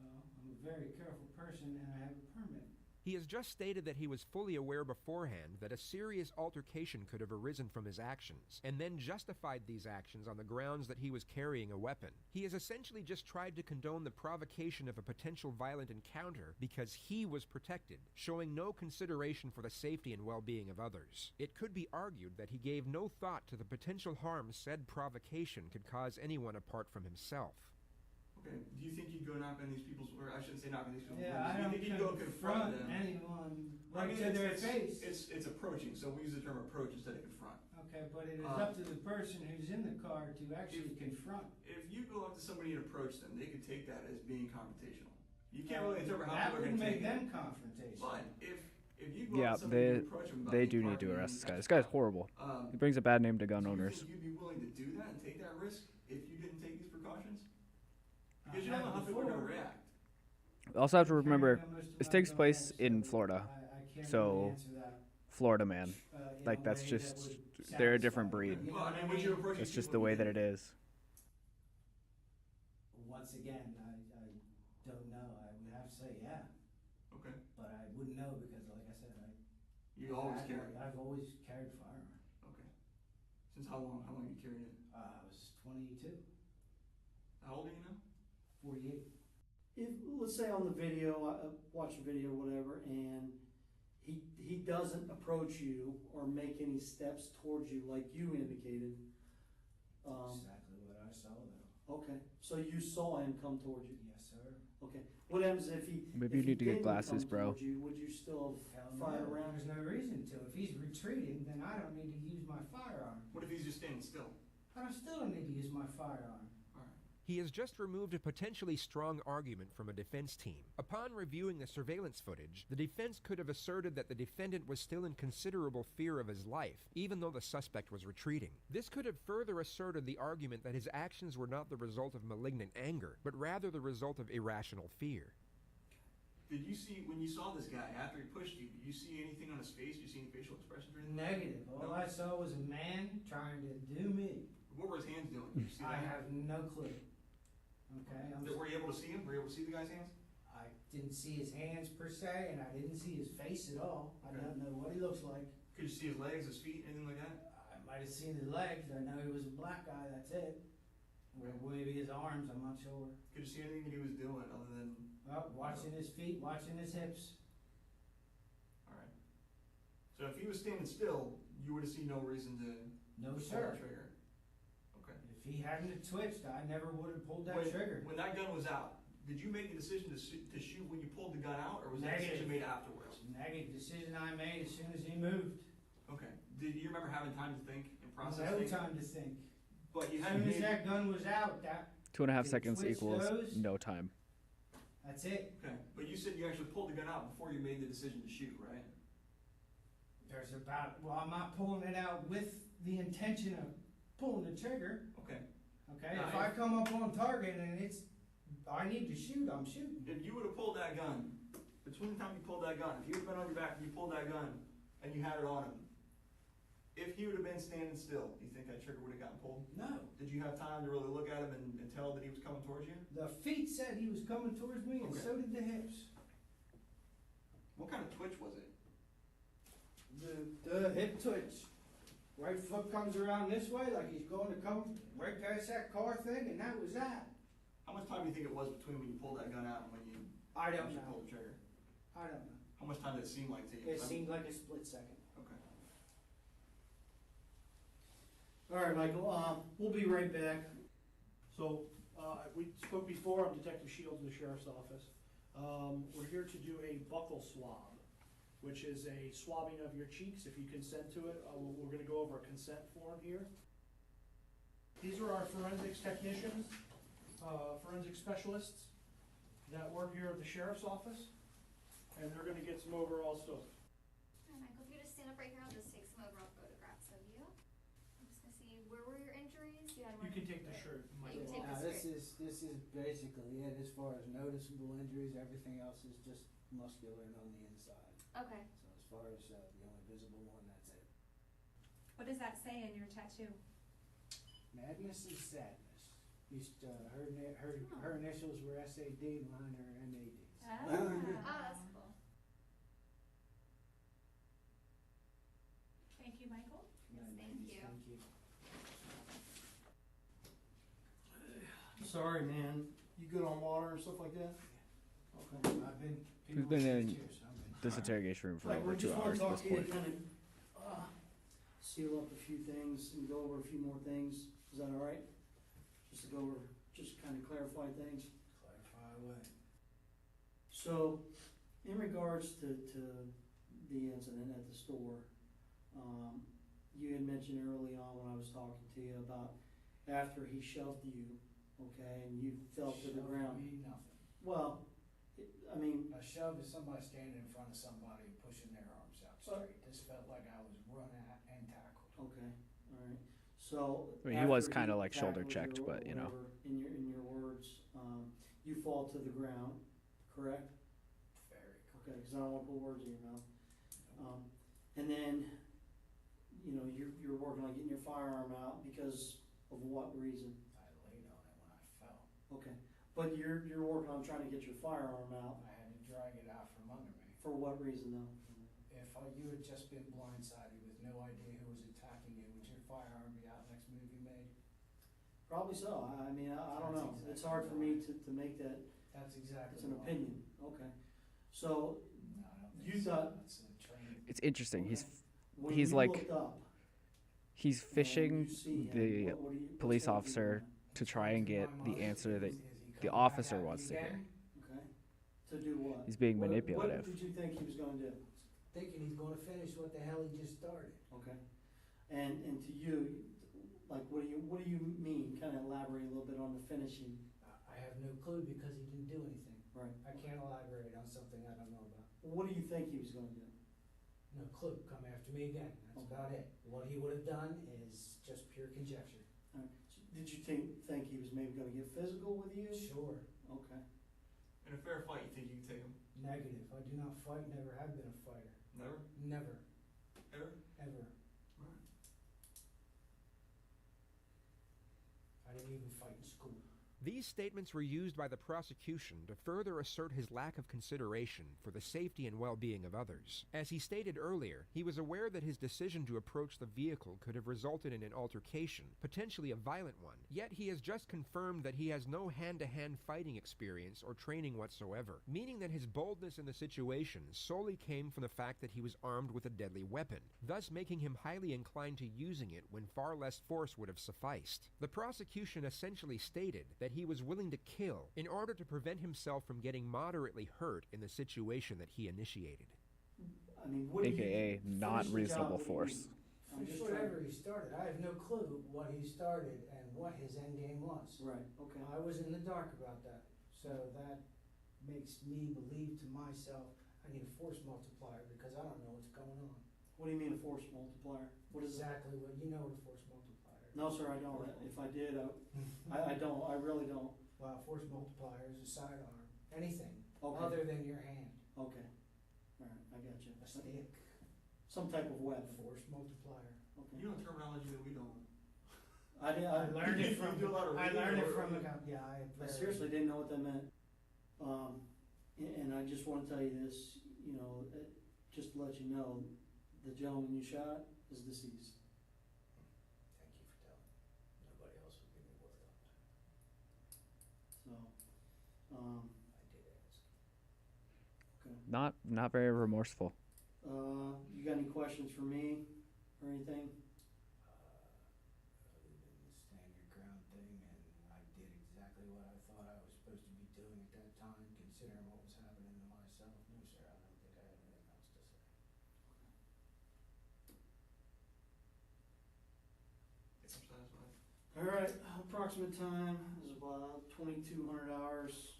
I'm a very careful person, and I have a permit. He has just stated that he was fully aware beforehand that a serious altercation could have arisen from his actions, and then justified these actions on the grounds that he was carrying a weapon. He has essentially just tried to condone the provocation of a potential violent encounter because he was protected, showing no consideration for the safety and well-being of others. It could be argued that he gave no thought to the potential harm said provocation could cause anyone apart from himself. Okay, do you think you'd go knock on these people's, or I shouldn't say knock on these people's Yeah, I windows, do you don't think you'd go confront them? anyone I right mean, to their it's- face. It's approaching, so we use the term approach instead of confront. Okay, but it is Uh, up to the person who's in the car to actually confront. If you go up to somebody and approach them, they could take that as being confrontational. You can't really interpret how That people are would gonna make take them it. confrontational. But if you go Yeah, up to somebody and approach them about they being do need to parked in arrest this guy. that This guy's spot, horrible. He brings a bad name to gun do you owners. think you'd be willing to do that and take that risk if you didn't take these precautions? Because you I don't know how have people are gonna before. react. We also have to Carrying remember, on most of this my takes gun place owners, in so Florida. I can't So, really answer that, Florida man. in Like, a that's way just, that would they're a different satisfy breed. me, you know Well, I what mean, would you approach It's these just people the way if you that it did? is. Once again, I don't know. I would have to say yeah, Okay. but I wouldn't know because, like I said, You always carry. I've always carried a firearm. Okay. Since how long? How long you carried it? I was 22, How old are you now? 48. If, let's say on the video, watch the video, whatever, and he doesn't approach you or make any steps towards you like you indicated. Exactly what I saw, though. Okay, so you saw him come towards you. Yes, sir. Okay, what happens if he? Maybe if you need to he get didn't glasses, come bro. towards you, would you still Hell fire no, around? there's no reason to. If he's retreating, then I don't need to use my firearm. What if he's just standing still? I still don't need to use my firearm. Alright. He has just removed a potentially strong argument from a defense team. Upon reviewing the surveillance footage, the defense could have asserted that the defendant was still in considerable fear of his life, even though the suspect was retreating. This could have further asserted the argument that his actions were not the result of malignant anger, but rather the result of irrational fear. Did you see, when you saw this guy, after he pushed you, did you see anything on his face? Did you see any facial expressions or anything? Negative. All I saw was a man trying to do me. What were his hands doing? Did you see I that? have no clue. Okay, Were you able to see him? Were you able to see the guy's hands? I didn't see his hands per se, and I didn't see his face at all. I don't know what he looks like. Could you see his legs, his feet, anything like that? I might have seen his legs. I know he was a black guy. That's it. Or maybe his arms. I'm not sure. Could you see anything that he was doing other than? Well, watching his feet, watching his hips. Alright. So if he was standing still, you would have seen no reason to No, pull sir. the trigger. Okay. If he hadn't have twitched, I never would have pulled that When- trigger. When that gun was out, did you make the decision to shoot when you pulled the gun out, or was that Negative. decision made afterwards? Negative decision I made as soon as he moved. Okay. Did you remember having time to think and process No things? time to think. But you As hadn't soon as made. that gun was out, that 2.5 Did seconds Twitch equals those? no time. that's it. Okay. But you said you actually pulled the gun out before you made the decision to shoot, right? There's about, well, I'm not pulling it out with the intention of pulling the trigger. Okay. Okay, Now, if I come up on target and I need to shoot, I'm shooting. If you would have pulled that gun, between the time you pulled that gun, if you would have been on your back and you pulled that gun and you had it on him, if he would have been standing still, do you think that trigger would have gotten pulled? No. Did you have time to really look at him and tell that he was coming towards you? The feet said he was coming towards me, and Okay. so did the hips. What kind of twitch was it? The hip twitch. Right foot comes around this way like he's going to come right past that car thing, and that was that. How much time do you think it was between when you pulled that gun out and when you I don't actually know. pulled the trigger? I don't know. How much time did it seem like to you? It seemed like a split second. Okay. All right, Michael, we'll be right back. So, we spoke before, I'm Detective Shields in the Sheriff's Office. We're here to do a buccal swab, which is a swabbing of your cheeks. If you consent to it, we're gonna go over a consent form here. These are our forensics technicians, forensic specialists that work here at the sheriff's office, and they're gonna get some overall stuff. All right, Michael, if you just stand up right here, I'll just take some overall photographs of you. I'm just gonna see, where were your injuries? You had one. You can take the shirt, You Michael. can take Now, the this is basically it as far as noticeable injuries. Everything else is just muscular and on the inside. Okay. So as far as the only visible one, that's it. What does that say in your tattoo? Madness and sadness. Her initials were SAD, mine are MAD. Oh, that's cool. Thank you, Michael. Yes, thank you. Thank you. Sorry, man. You good on water and stuff like that? Okay. I've been. We've been in here, so I've been- this interrogation room for Like, over we 2 just wanna hours at talk this to you to point. kind of, seal up a few things and go over a few more things. Is that all right? Just to go over, just kind of clarify things. Clarify away. So, in regards to the incident at the store, you had mentioned early on when I was talking to you about after he shoved you, okay, and you fell to the Shove ground. me, nothing. Well, I mean, A shove is somebody standing in front of somebody pushing their arms out straight. This felt like I was run at and tackled. okay, all right. So. I mean, he was after kinda like shoulder tackled checked, you or but, you know. whatever, In your words, you fall to the ground, correct? Very Okay, because I don't want to put words in your mouth. And then, you know, you're working on getting your firearm out because of what reason? I laid on it when I fell. Okay, but you're working on trying to get your firearm out. I had to drag it out from under me. For what reason though? If you had just been blindsided with no idea who was attacking you, would your firearm be out next move you made? Probably so. I mean, I don't That's know. It's exactly hard for me right. to make that, That's exactly it's an why. opinion. Okay. So, No, I don't think You so. thought- That's a training. It's interesting. Okay. when He's you like- looked up He's and fishing you see him, the what's police going through your officer mind? to try and get My the mind answer that is he the coming back officer at me wants to hear. again? Okay. To do what? He's being What manipulative. did you think he was going to do? Thinking he's gonna finish what the hell he just started. Okay. And to you, like, what do you mean? Kind of elaborate a little bit on the finishing. I have no clue because he didn't do anything. Right. I can't elaborate on something I don't know about. What do you think he was going to do? No clue, come after me again, that's Okay. about it. What he would have done is just pure conjecture. All right. So did you think he was maybe going to get physical with you? Sure, Okay. In a fair fight, you think you can take him? negative, I do not fight, never have been a fighter, Never? never, Ever? ever. Right. I didn't even fight in school. These statements were used by the prosecution to further assert his lack of consideration for the safety and well-being of others. As he stated earlier, he was aware that his decision to approach the vehicle could have resulted in an altercation, potentially a violent one. Yet he has just confirmed that he has no hand-to-hand fighting experience or training whatsoever, meaning that his boldness in the situation solely came from the fact that he was armed with a deadly weapon, thus making him highly inclined to using it when far less force would have sufficed. The prosecution essentially stated that he was willing to kill in order to prevent himself from getting moderately hurt in the situation that he initiated. I mean, what do you... AKA not finish the reasonable job, what do you force. mean? I'm Finish just trying... whatever he started, I have no clue what he started and what his end game was. Right, okay. I was in the dark about that, so that makes me believe to myself, I need a force multiplier because I don't know what's going on. What do you mean a force multiplier? What is that? Exactly what, you know what a force multiplier is. No, sir, I don't. If I did, I don't. I really don't. Well, a force multiplier is a sidearm, anything, Okay. other than your hand, Okay. All right, I got you. a stick, Some type of a weapon. force multiplier. Okay. You know terminology that we don't. I learned it from, You do a lot of I reading learned it or- from, yeah, I seriously didn't know what that meant. And I just want to tell you this, you know, just to let you know, the gentleman you shot is deceased. Thank you for telling me. Nobody else would give me word on that. So, I did ask. okay. Not very remorseful. You got any questions for me or anything? Other than the stand your ground thing, and I did exactly what I thought I was supposed to be doing at that time, considering what was happening to myself. No, sir, I don't think I have anything else to say. All right, approximate time is about 2,200 hours.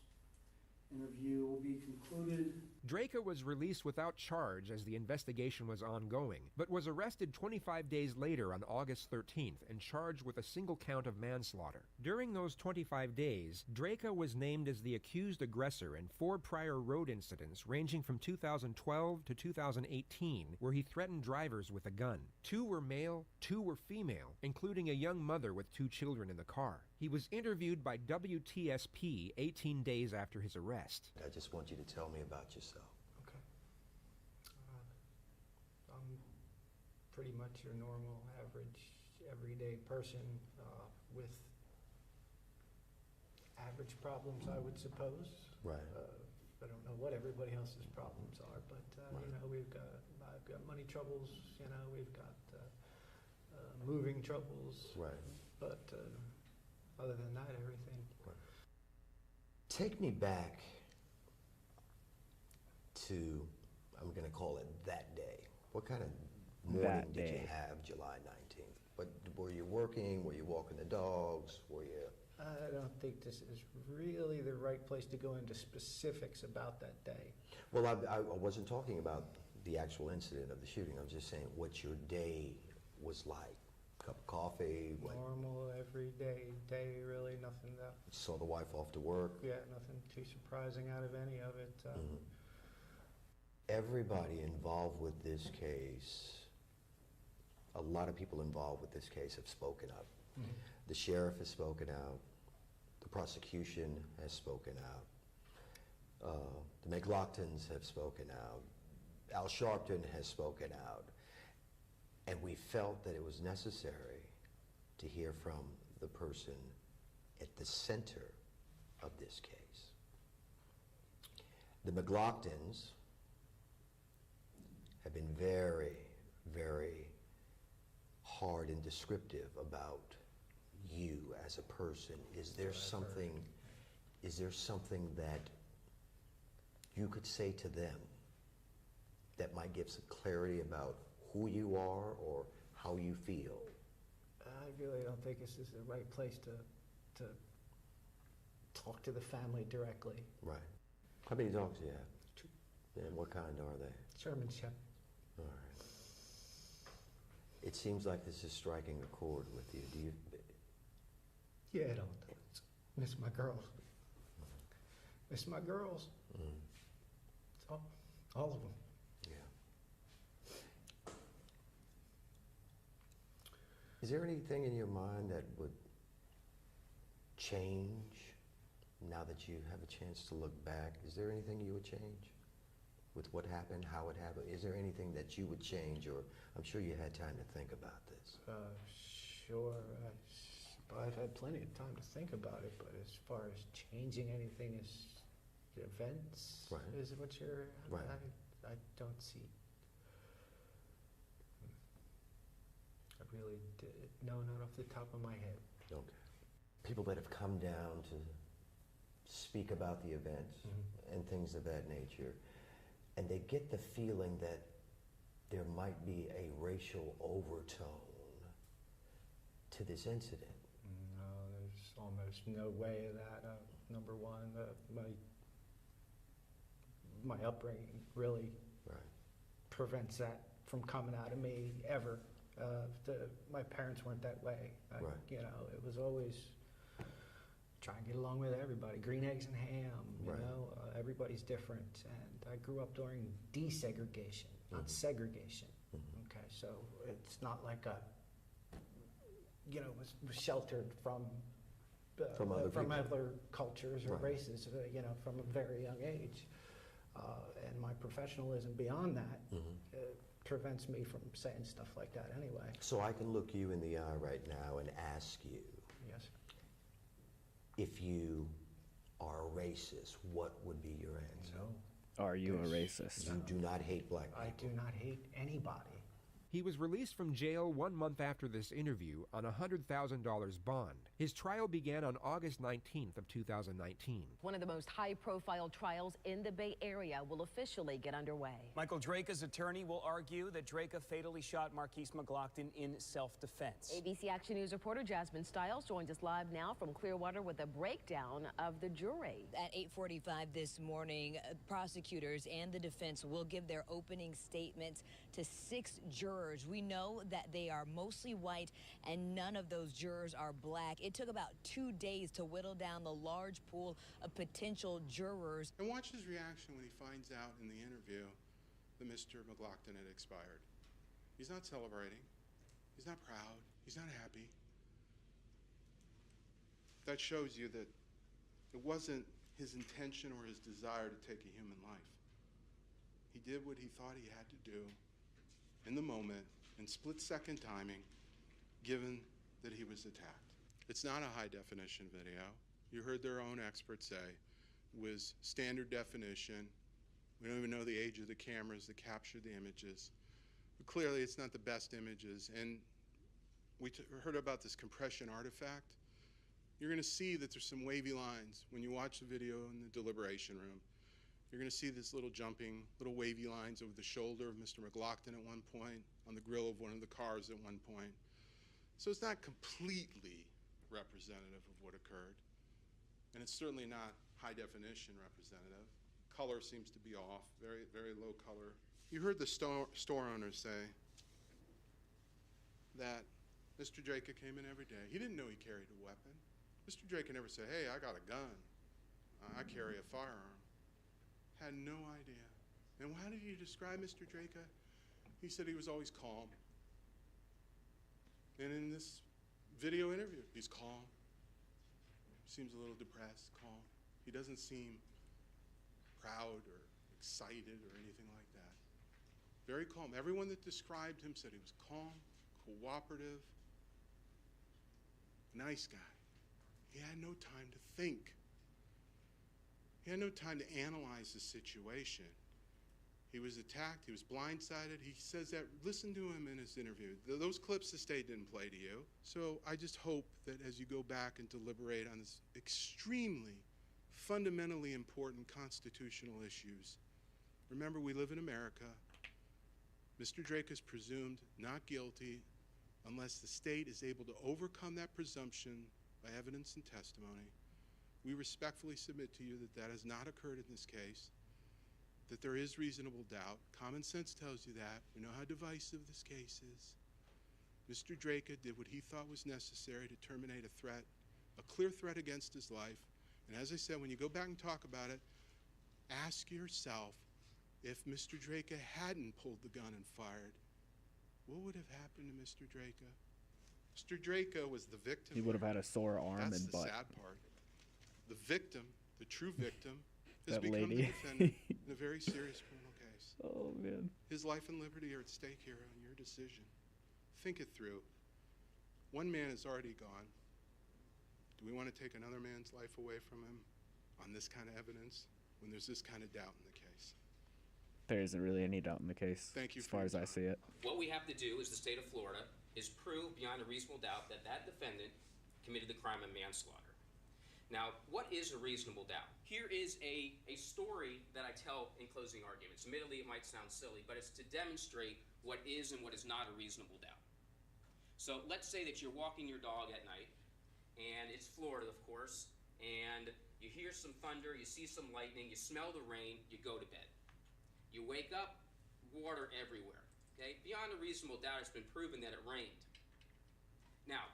Interview will be concluded. Dredgeka was released without charge as the investigation was ongoing, but was arrested 25 days later on August 13th and charged with a single count of manslaughter. During those 25 days, Dredgeka was named as the accused aggressor in 4 prior road incidents ranging from 2012 to 2018, where he threatened drivers with a gun. 2 were male, 2 were female, including a young mother with 2 children in the car. He was interviewed by WTSP 18 days after his arrest. I just want you to tell me about yourself. Okay. I'm pretty much your normal, average, everyday person with average problems, I would suppose. Right. I don't know what everybody else's problems are, but Right. you know, I've got money troubles. You know, we've got moving troubles. Right. But other than that, everything. Right. Take me back to, I'm going to call it that day. What kind of morning That did you day. have July 19th? But were you working? Were you walking the dogs? Were you? I don't think this is really the right place to go into specifics about that day. Well, I wasn't talking about the actual incident of the shooting. I was just saying what your day was like. Cup of coffee? What, Normal, everyday day, really nothing that, saw the wife off to work? yeah, nothing too surprising out of any of it. Mhm. Everybody involved with this case, a lot of people involved with this case have spoken up. Mhm. The sheriff has spoken out. The prosecution has spoken out. The McLaughlins have spoken out. Al Sharpton has spoken out. And we felt that it was necessary to hear from the person at the center of this case. The McLaughlins have been very, very hard and descriptive about you as a person. Is there something that you could say to them that might give some clarity about who you are or how you feel? I really don't think this is the right place to talk to the family directly. Right. How many dogs do you have? 2. And what kind are they? German Shepherd. All right. It seems like this is striking a chord with you. Do you? Yeah, I don't miss my girls. Miss my girls. Mm, It's all of them. yeah. Is there anything in your mind that would change now that you have a chance to look back? Is there anything you would change with what happened, how it happened? Is there anything that you would change, or I'm sure you had time to think about this? Sure. I've had plenty of time to think about it, but as far as changing anything as events, Right. is what you're. Right. I don't see. I really did. No, not off the top of my head. Okay. People that have come down to speak about the events and things of that nature, and they get the feeling that there might be a racial overtone to this incident. No, there's almost no way of that. Number one, my upbringing really Right. prevents that from coming out of me ever. My parents weren't that way. Right. You know, it was always try and get along with everybody. Green eggs and ham. You Right. know, everybody's different. And I grew up during desegregation, not segregation. Mhm. Okay, so it's not like was sheltered from From other people. other cultures or Right. races, from a very young age. And my professionalism beyond that Mhm. prevents me from saying stuff like that anyway. So I can look you in the eye right now and ask you, Yes. if you are a racist, what would be your answer? No. Are you a Yes. racist? You do not hate black people. I do not hate anybody. He was released from jail 1 month after this interview on a $100,000 bond. His trial began on August 19th of 2019. One of the most high-profile trials in the Bay Area will officially get underway. Michael Dredgeka's attorney will argue that Dredgeka fatally shot Marquise McLaughlin in self-defense. ABC Action News reporter Jasmine Stiles joins us live now from Clearwater with a breakdown of the jury. At 8:45 this morning, prosecutors and the defense will give their opening statements to 6 jurors. We know that they are mostly white and none of those jurors are black. It took about 2 days to whittle down the large pool of potential jurors. And watch his reaction when he finds out in the interview that Mr. McLaughlin had expired. He's not celebrating. He's not proud. He's not happy. That shows you that it wasn't his intention or his desire to take a human life. He did what he thought he had to do in the moment, in split-second timing, given that he was attacked. It's not a high-definition video. You heard their own experts say it was standard definition. We don't even know the age of the cameras that captured the images. But clearly, it's not the best images. And we heard about this compression artifact. You're going to see that there's some wavy lines when you watch the video in the deliberation room. You're going to see this little jumping, little wavy lines over the shoulder of Mr. McLaughlin at one point, on the grill of one of the cars at one point. So it's not completely representative of what occurred. And it's certainly not high definition representative. Color seems to be off, very, very low color. You heard the store owner say that Mr. Dredgeka came in every day. He didn't know he carried a weapon. Mr. Dredgeka never said, hey, I got a gun. I carry a firearm. Had no idea. And how did you describe Mr. Dredgeka? He said he was always calm. And in this video interview, he's calm. Seems a little depressed, calm. He doesn't seem proud or excited or anything like that. Very calm. Everyone that described him said he was calm, cooperative, nice guy. He had no time to think. He had no time to analyze the situation. He was attacked, he was blindsided. He says that, listen to him in his interview. Those clips the state didn't play to you. So I just hope that as you go back and deliberate on this extremely, fundamentally important constitutional issues, remember we live in America. Mr. Dredgeka is presumed not guilty unless the state is able to overcome that presumption by evidence and testimony. We respectfully submit to you that that has not occurred in this case, that there is reasonable doubt. Common sense tells you that. We know how divisive this case is. Mr. Dredgeka did what he thought was necessary to terminate a threat, a clear threat against his life. And as I said, when you go back and talk about it, ask yourself, if Mr. Dredgeka hadn't pulled the gun and fired, what would have happened to Mr. Dredgeka? Mr. Dredgeka was the victim. He would have had a sore arm That's and the butt. sad part. The victim, the true victim, has That become lady. the defendant in a very serious criminal case. Oh, man. His life and liberty are at stake here on your decision. Think it through. One man is already gone. Do we want to take another man's life away from him on this kind of evidence when there's this kind of doubt in the case? There isn't really any doubt in the case. Thank you as for far your as I see it. What we have to do as the state of Florida is prove beyond a reasonable doubt that that defendant committed the crime of manslaughter. Now, what is a reasonable doubt? Here is a story that I tell in closing arguments. Admittedly, it might sound silly, but it's to demonstrate what is and what is not a reasonable doubt. So let's say that you're walking your dog at night, and it's Florida, of course, and you hear some thunder, you see some lightning, you smell the rain, you go to bed. You wake up, water everywhere. Okay? Beyond a reasonable doubt, it's been proven that it rained. Now,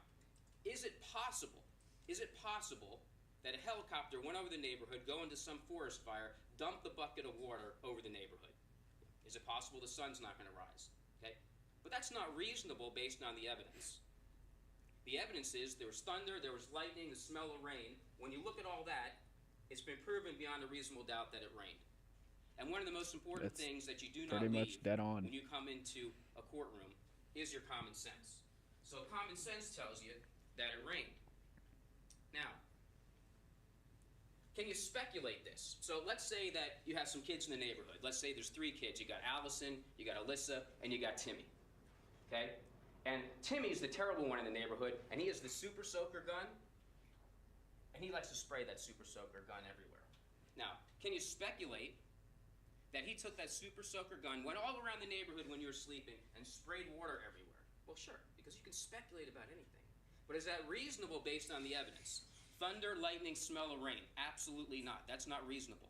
is it possible that a helicopter went over the neighborhood, go into some forest fire, dump the bucket of water over the neighborhood? Is it possible the sun's not going to rise? Okay? But that's not reasonable based on the evidence. The evidence is there was thunder, there was lightning, the smell of rain. When you look at all that, it's been proven beyond a reasonable doubt that it rained. And one of the most important things that you do not pretty leave much dead on. when you come into a courtroom is your common sense. So common sense tells you that it rained. Now, can you speculate this? So let's say that you have some kids in the neighborhood. Let's say there's 3 kids. You got Allison, you got Alyssa, and you got Timmy. okay? And Timmy's the terrible one in the neighborhood, and he has the super soaker gun, and he likes to spray that super soaker gun everywhere. Now, can you speculate that he took that super soaker gun, went all around the neighborhood when you were sleeping, and sprayed water everywhere? Well, sure, because you can speculate about anything. But is that reasonable based on the evidence? Thunder, lightning, smell of rain? Absolutely not. That's not reasonable.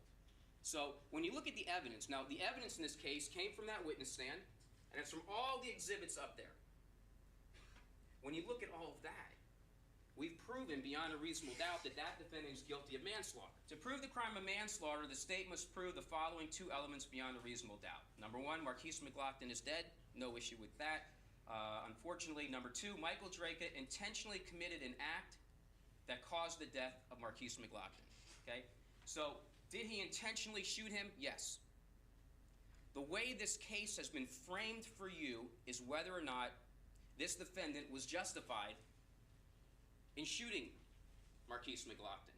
So when you look at the evidence, now the evidence in this case came from that witness stand, and it's from all the exhibits up there. When you look at all of that, we've proven beyond a reasonable doubt that that defendant is guilty of manslaughter. To prove the crime of manslaughter, the state must prove the following two elements beyond a reasonable doubt. Number one, Marquise McLaughlin is dead. No issue with that. Unfortunately, number two, Michael Dredgeka intentionally committed an act that caused the death of Marquise McLaughlin. Okay? So, did he intentionally shoot him? Yes. The way this case has been framed for you is whether or not this defendant was justified in shooting Marquise McLaughlin.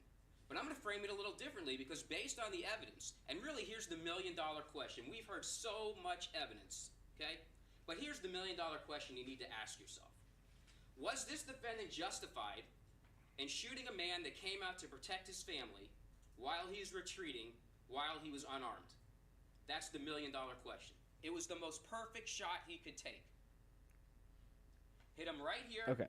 But I'm going to frame it a little differently because based on the evidence, and really here's the million-dollar question. We've heard so much evidence, okay? But here's the million-dollar question you need to ask yourself. Was this defendant justified in shooting a man that came out to protect his family while he's retreating, while he was unarmed? That's the million-dollar question. It was the most perfect shot he could take. Hit him right here. Okay.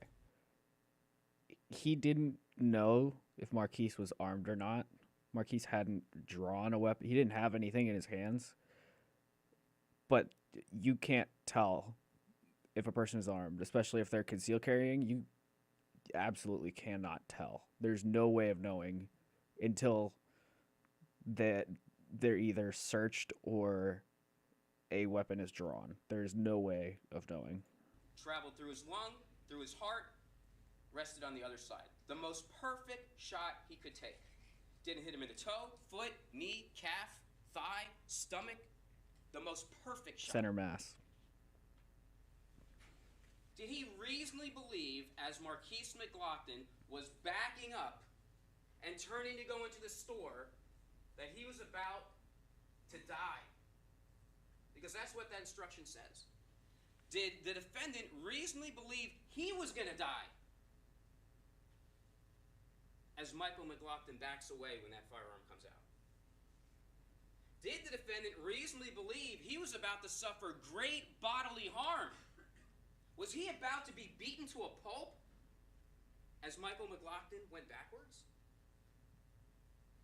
He didn't know if Marquise was armed or not. Marquise hadn't drawn a weapon. He didn't have anything in his hands. But you can't tell if a person is armed, especially if they're concealed carrying. You absolutely cannot tell. There's no way of knowing until that they're either searched or a weapon is drawn. There's no way of knowing. Traveled through his lung, through his heart, rested on the other side. The most perfect shot he could take. Didn't hit him in the toe, foot, knee, calf, thigh, stomach. The most perfect shot. Center mass. Did he reasonably believe, as Marquise McLaughlin was backing up and turning to go into the store, that he was about to die? Because that's what that instruction says. Did the defendant reasonably believe he was going to die as Michael McLaughlin backs away when that firearm comes out? Did the defendant reasonably believe he was about to suffer great bodily harm? Was he about to be beaten to a pulp as Michael McLaughlin went backwards?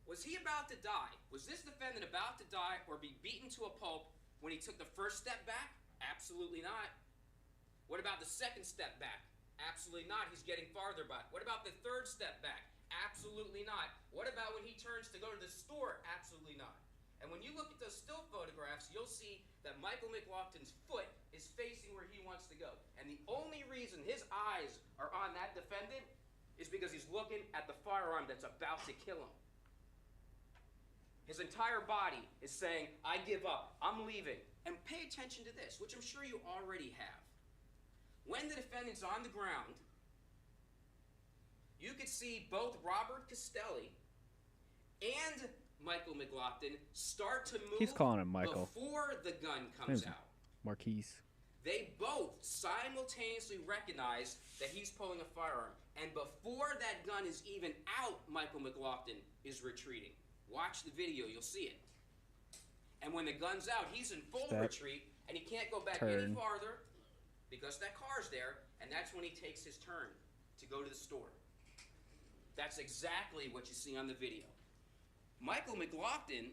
Was he about to die? Was this defendant about to die or be beaten to a pulp when he took the first step back? Absolutely not. What about the second step back? Absolutely not. He's getting farther back. What about the third step back? Absolutely not. What about when he turns to go to the store? Absolutely not. And when you look at those still photographs, you'll see that Michael McLaughlin's foot is facing where he wants to go. And the only reason his eyes are on that defendant is because he's looking at the firearm that's about to kill him. His entire body is saying, I give up, I'm leaving. And pay attention to this, which I'm sure you already have. When the defendant's on the ground, you could see both Robert Castelli and Michael McLaughlin start to move. He's calling him Michael. Before the gun comes out. Marquise. They both simultaneously recognize that he's pulling a firearm. And before that gun is even out, Michael McLaughlin is retreating. Watch the video, you'll see it. And when the gun's out, he's in full retreat, and he can't go back any farther because that car's there, and that's when he takes his turn to go to the store. That's exactly what you see on the video. Michael McLaughlin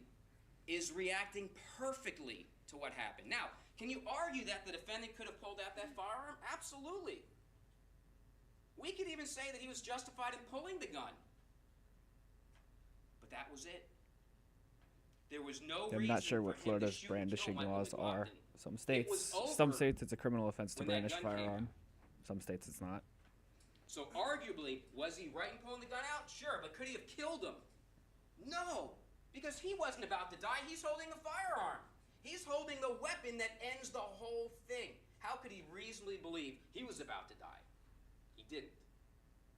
is reacting perfectly to what happened. Now, can you argue that the defendant could have pulled out that firearm? Absolutely. We could even say that he was justified in pulling the gun. But that was it. There was no reason. I'm not sure for what him to Florida's shoot and kill brandishing Michael laws are. McLaughlin. Some states it's a criminal offense to when that brandish a gun came firearm. Some states it's not. So arguably, was he right in pulling the gun out? Sure, but could he have killed him? No, because he wasn't about to die. He's holding a firearm. He's holding the weapon that ends the whole thing. How could he reasonably believe he was about to die? He didn't.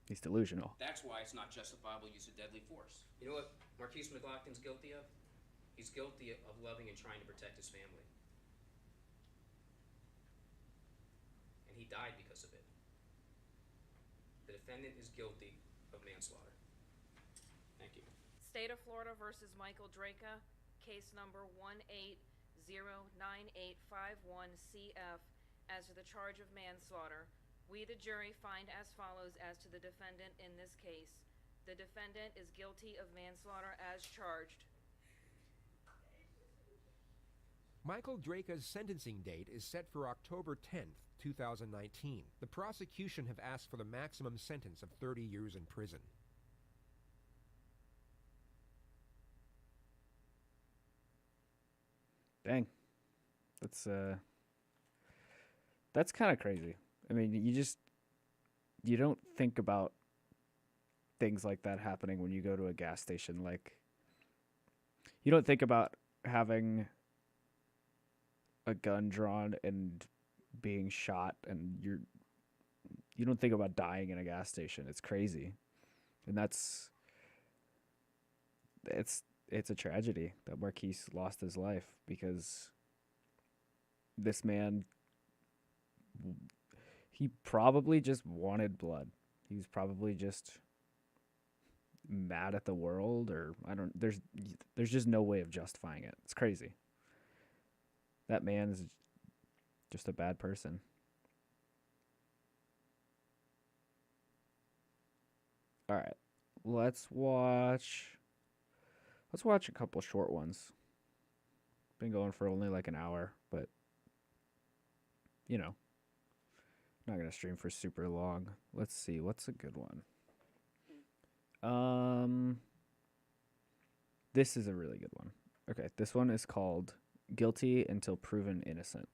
He's delusional. That's why it's not justifiable use of deadly force. You know what Marquise McLaughlin's guilty of? He's guilty of loving and trying to protect his family. And he died because of it. The defendant is guilty of manslaughter. Thank you. State of Florida versus Michael Dredgeka, case number 1809851CF, as to the charge of manslaughter. We, the jury, find as follows as to the defendant in this case. The defendant is guilty of manslaughter as charged. Michael Dredgeka's sentencing date is set for October 10th, 2019. The prosecution have asked for the maximum sentence of 30 years in prison. Dang. That's kind of crazy. I mean, you don't think about things like that happening when you go to a gas station. Like, you don't think about having a gun drawn and being shot, and you don't think about dying in a gas station. It's crazy. And it's a tragedy that Marquise lost his life, because this man, he probably just wanted blood. He was probably just mad at the world, or there's just no way of justifying it. It's crazy. That man is just a bad person. All right. Let's watch a couple short ones. Been going for only like an hour, but you know, not going to stream for super long. Let's see, what's a good one? This is a really good one. Okay, this one is called Guilty Until Proven Innocent.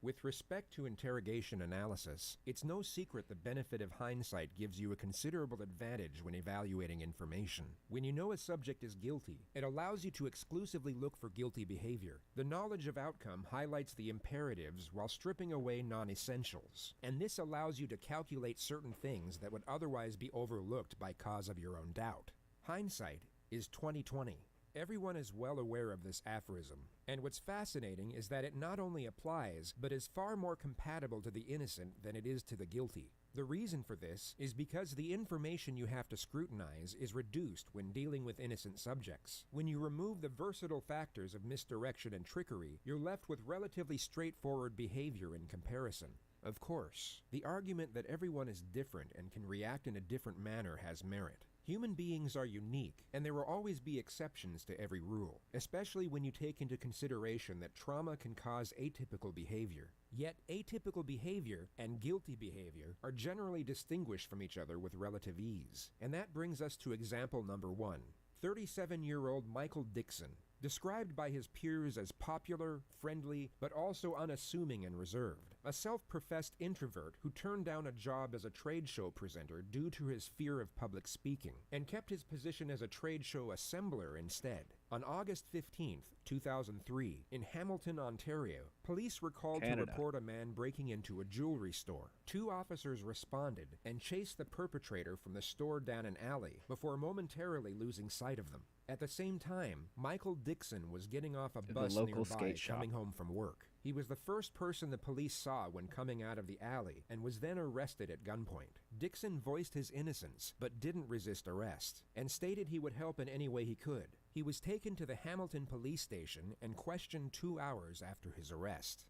With respect to interrogation analysis, it's no secret the benefit of hindsight gives you a considerable advantage when evaluating information. When you know a subject is guilty, it allows you to exclusively look for guilty behavior. The knowledge of outcome highlights the imperatives while stripping away non-essentials, and this allows you to calculate certain things that would otherwise be overlooked by cause of your own doubt. Hindsight is 20/20. Everyone is well aware of this aphorism, and what's fascinating is that it not only applies, but is far more compatible to the innocent than it is to the guilty. The reason for this is because the information you have to scrutinize is reduced when dealing with innocent subjects. When you remove the versatile factors of misdirection and trickery, you're left with relatively straightforward behavior in comparison. Of course, the argument that everyone is different and can react in a different manner has merit. Human beings are unique, and there will always be exceptions to every rule, especially when you take into consideration that trauma can cause atypical behavior. Yet, atypical behavior and guilty behavior are generally distinguished from each other with relative ease. And that brings us to example number 1. 37-year-old Michael Dixon, described by his peers as popular, friendly, but also unassuming and reserved. A self-professed introvert who turned down a job as a trade show presenter due to his fear of public speaking, and kept his position as a trade show assembler instead. On August 15th, 2003, in Hamilton, Ontario, police were called to report a man breaking into a jewelry store. 2 officers responded and chased the perpetrator from the store down an alley before momentarily losing sight of them. At the same time, Michael Dixon was getting off a bus nearby coming home from work. He was the first person the police saw when coming out of the alley and was then arrested at gunpoint. Dixon voiced his innocence but didn't resist arrest and stated he would help in any way he could. He was taken to the Hamilton police station and questioned 2 hours after his arrest.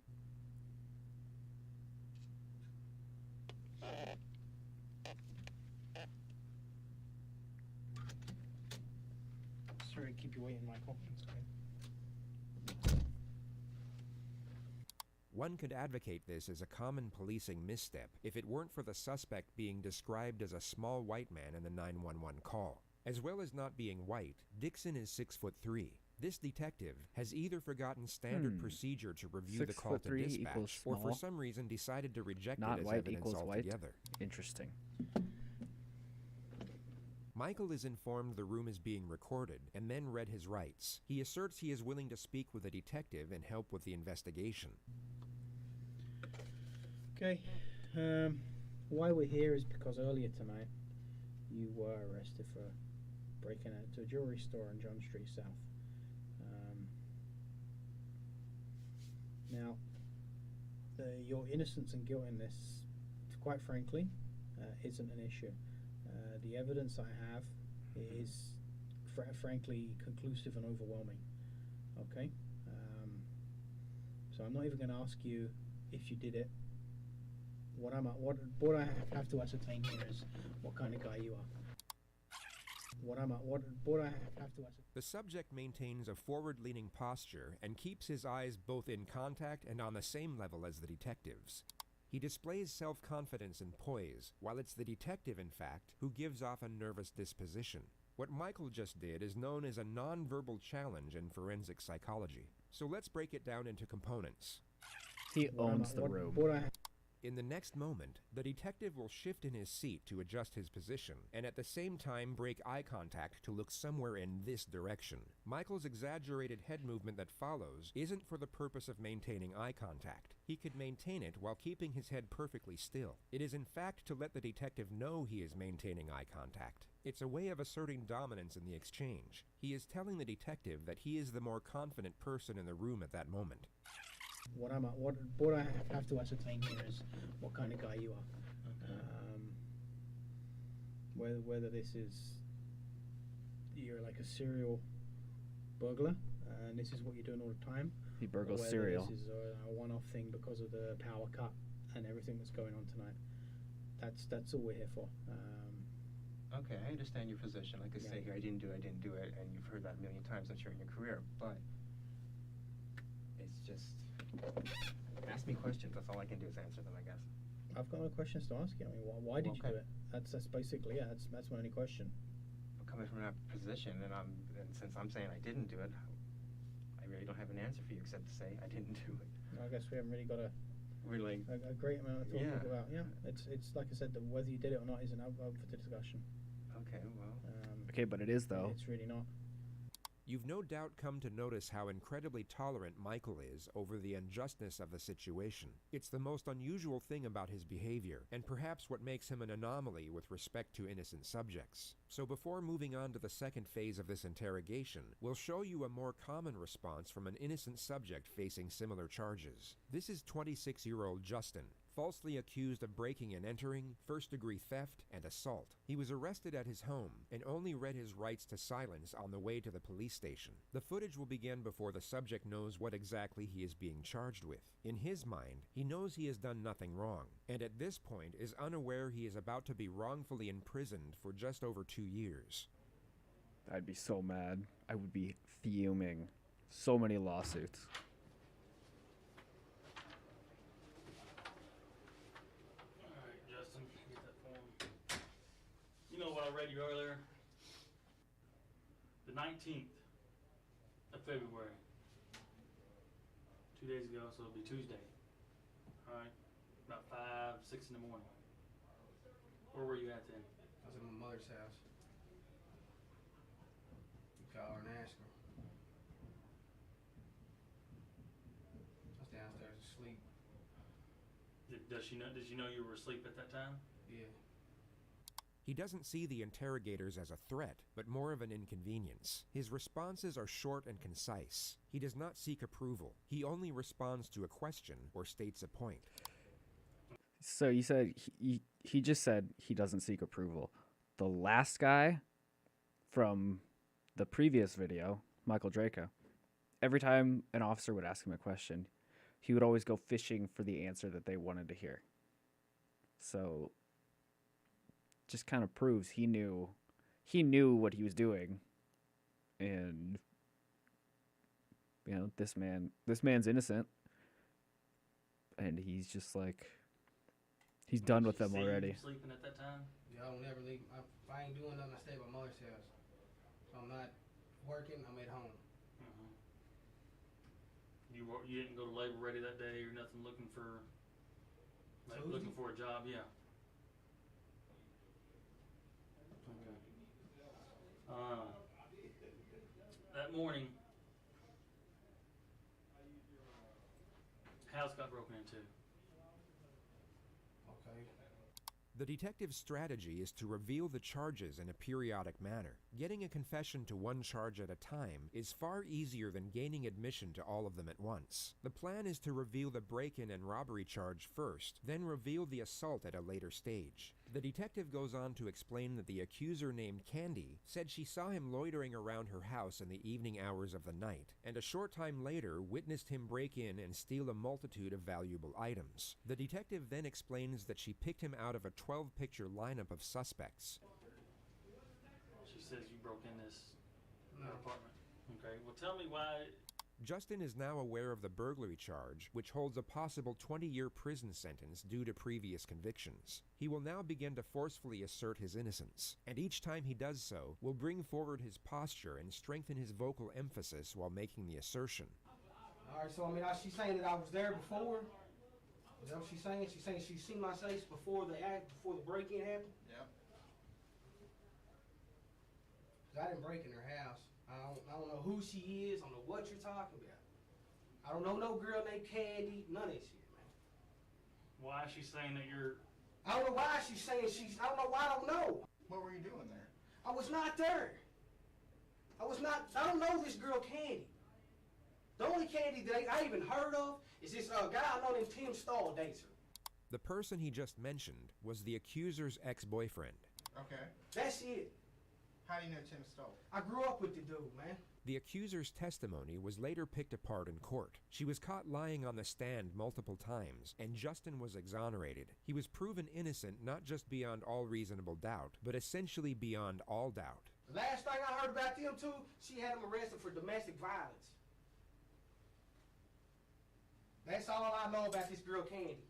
Sorry to keep you waiting, Michael. It's okay. One could advocate this as a common policing misstep if it weren't for the suspect being described as a small white man in the 911 call. As well as not being white, Dixon is 6'3". This detective has either forgotten standard procedure to review the call to dispatch, or for some reason decided to reject it as evidence altogether. Interesting. Michael is informed the room is being recorded and then read his rights. He asserts he is willing to speak with a detective and help with the investigation. Okay. Why we're here is because earlier tonight you were arrested for breaking into a jewelry store on John Street South. Now, your innocence and guilt in this, quite frankly, isn't an issue. The evidence I have is, frankly, conclusive and overwhelming. Okay? So I'm not even going to ask you if you did it. What I have to ascertain here is what kind of guy you are. What I have to ascertain. The subject maintains a forward-leaning posture and keeps his eyes both in contact and on the same level as the detective's. He displays self-confidence and poise, while it's the detective, in fact, who gives off a nervous disposition. What Michael just did is known as a non-verbal challenge in forensic psychology. So let's break it down into components. He owns the room. In the next moment, the detective will shift in his seat to adjust his position, and at the same time break eye contact to look somewhere in this direction. Michael's exaggerated head movement that follows isn't for the purpose of maintaining eye contact. He could maintain it while keeping his head perfectly still. It is in fact to let the detective know he is maintaining eye contact. It's a way of asserting dominance in the exchange. He is telling the detective that he is the more confident person in the room at that moment. What I have to ascertain here is what kind of guy you are. Whether this is you're like a serial burglar and this is what you're doing all the time. He burgles or cereal. This is a one-off thing because of the power cut and everything that's going on tonight. That's all we're here for. Okay, I understand your position. Like I say here, I didn't do it, and you've heard that a million times, I'm sure, in your career. But it's just, ask me questions. That's all I can do is answer them, I guess. I've got no questions to ask you. I mean, why did you do it? That's basically that's my only question. I'm coming from that position, and since I'm saying I didn't do it, I really don't have an answer for you except to say I didn't do it. I guess we haven't really got a great amount of talking about. Yeah, it's like I said, whether you did it or not isn't up for the discussion. Okay, well. Okay, but it is though. It's really not. You've no doubt come to notice how incredibly tolerant Michael is over the unjustness of the situation. It's the most unusual thing about his behavior, and perhaps what makes him an anomaly with respect to innocent subjects. So before moving on to the second phase of this interrogation, we'll show you a more common response from an innocent subject facing similar charges. This is 26-year-old Justin, falsely accused of breaking and entering, first-degree theft, and assault. He was arrested at his home and only read his rights to silence on the way to the police station. The footage will begin before the subject knows what exactly he is being charged with. In his mind, he knows he has done nothing wrong, and at this point is unaware he is about to be wrongfully imprisoned for just over 2 years. I'd be so mad. I would be fuming. So many lawsuits. You know what I read you earlier? The 19th of February. 2 days ago, so it'll be Tuesday. Alright? About 5, 6 in the morning. Where were you at then? I was at my mother's house. You call her and ask her. I was downstairs asleep. Did she know you were asleep at that time? Yeah. He doesn't see the interrogators as a threat, but more of an inconvenience. His responses are short and concise. He does not seek approval. He only responds to a question or states a point. So you said he just said he doesn't seek approval. The last guy from the previous video, Michael Dredgeka, every time an officer would ask him a question, he would always go fishing for the answer that they wanted to hear. So just kind of proves he knew what he was doing, and you know, this man's innocent, and he's just like, he's done with them already. Sleeping at that time? Yeah, I don't never leave. If I ain't doing nothing, I stay at my mother's house. So I'm not working, I'm at home. You didn't go to labor ready that day or nothing, looking for a job? Yeah. That morning, house got broken into. Okay. The detective's strategy is to reveal the charges in a periodic manner. Getting a confession to one charge at a time is far easier than gaining admission to all of them at once. The plan is to reveal the break-in and robbery charge first, then reveal the assault at a later stage. The detective goes on to explain that the accuser named Candy said she saw him loitering around her house in the evening hours of the night, and a short time later witnessed him break in and steal a multitude of valuable items. The detective then explains that she picked him out of a 12-picture lineup of suspects. She says you broke in this apartment. Okay, well tell me why. Justin is now aware of the burglary charge, which holds a possible 20-year prison sentence due to previous convictions. He will now begin to forcefully assert his innocence, and each time he does so, will bring forward his posture and strengthen his vocal emphasis while making the assertion. All right, so I mean, she's saying that I was there before. Is that what she's saying? She's saying she's seen my face before the break-in happened? Yep. 'Cause I didn't break in her house. I don't know who she is. I don't know what you're talking about. I don't know no girl named Candy. None of that shit, man. Why is she saying that you're... I don't know why she's saying I don't know why I don't know. What were you doing there? I was not there. I don't know this girl Candy. The only Candy that I even heard of is this guy I know named Tim Stahl dates her. The person he just mentioned was the accuser's ex-boyfriend. Okay. That's it. How do you know Tim Stoll? I grew up with the dude, man. The accuser's testimony was later picked apart in court. She was caught lying on the stand multiple times, and Justin was exonerated. He was proven innocent not just beyond all reasonable doubt, but essentially beyond all doubt. The last thing I heard about them two, she had him arrested for domestic violence. That's all I know about this girl Candy.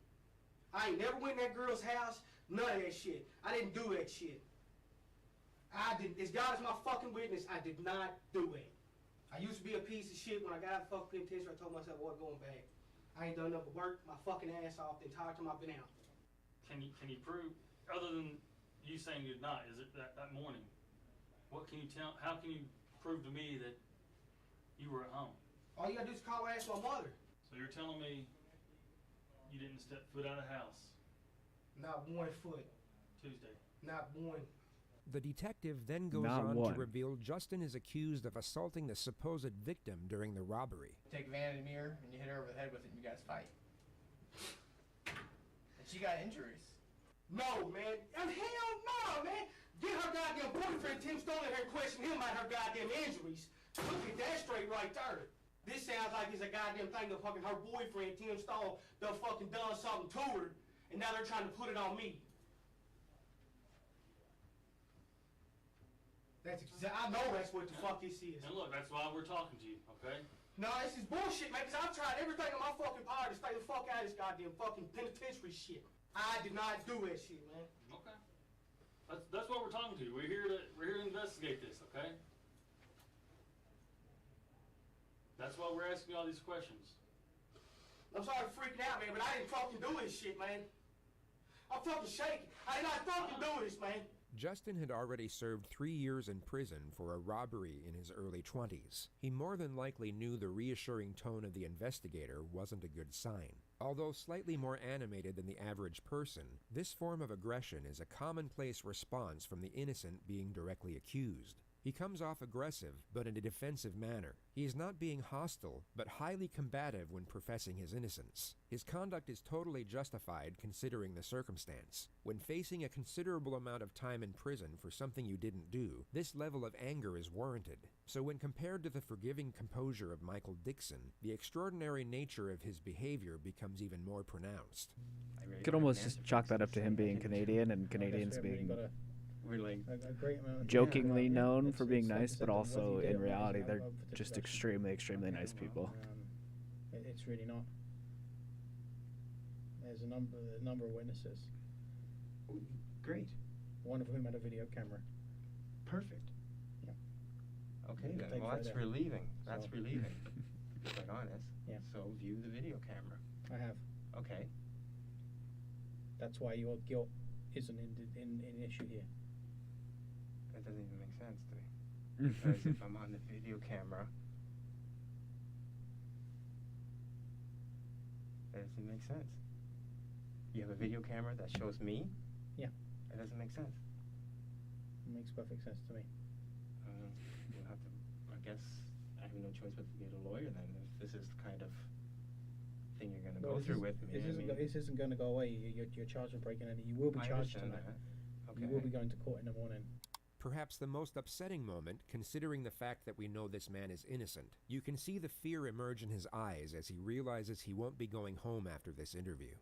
I ain't never went in that girl's house, none of that shit. I didn't do that shit. I didn't. As God is my fucking witness, I did not do it. I used to be a piece of shit. When I got out of the fucking penitentiary, I told myself I wasn't going back. I ain't done nothing but work my fucking ass off the entire time I've been out. Can you prove, other than you saying you did not, is it that morning? What can you tell, how can you prove to me that you were at home? All you gotta do is call and ask my mother. So you're telling me you didn't step foot out of the house? Not one foot. Tuesday? Not one. The detective then goes on to reveal Justin is accused of assaulting the supposed victim during the robbery. Take a vanity mirror and you hit her over the head with it and you guys fight. And she got injuries. No, man. And hell no, man. Get her goddamn boyfriend, Tim Stone, in here and question him about her goddamn injuries. Look at that straight right there. This sounds like it's a goddamn thing that fucking her boyfriend, Tim Stone, done fucking done something to her, and now they're trying to put it on me. I know that's what the fuck this is. And look, that's why we're talking to you, okay? No, this is bullshit, man, because I've tried everything in my fucking power to stay the fuck out of this goddamn fucking penitentiary shit. I did not do that shit, man. Okay. That's what we're talking to you. We're here to investigate this, okay? That's why we're asking you all these questions. I'm sorry for freaking out, man, but I didn't fucking do this shit, man. I'm fucking shaking. I did not fucking do this, man. Justin had already served 3 years in prison for a robbery in his early 20s. He more than likely knew the reassuring tone of the investigator wasn't a good sign. Although slightly more animated than the average person, this form of aggression is a commonplace response from the innocent being directly accused. He comes off aggressive, but in a defensive manner. He is not being hostile, but highly combative when professing his innocence. His conduct is totally justified considering the circumstance. When facing a considerable amount of time in prison for something you didn't do, this level of anger is warranted. So when compared to the forgiving composure of Michael Dixon, the extraordinary nature of his behavior becomes even more pronounced. You could almost just chalk that up to him being Canadian and Canadians being jokingly known for being nice, but also in reality they're just extremely nice people. It's really not. There's a number of witnesses. Great. One of whom had a video camera. Perfect. Yeah. Okay then. Well, that's relieving. That's relieving. Quite honest. Yeah. So view the video camera. I have. Okay. That's why your guilt isn't in issue here. That doesn't even make sense to me. Because if I'm on the video camera, that doesn't make sense. You have a video camera that shows me? Yeah. It doesn't make sense. It makes perfect sense to me. We'll have to, I guess, I have no choice but to get a lawyer then, if this is the kind of thing you're going to go through with me. This isn't going to go away. You're charged with breaking in. You will be charged tonight. Okay. You will be going to court in the morning. Perhaps the most upsetting moment, considering the fact that we know this man is innocent. You can see the fear emerge in his eyes as he realizes he won't be going home after this interview.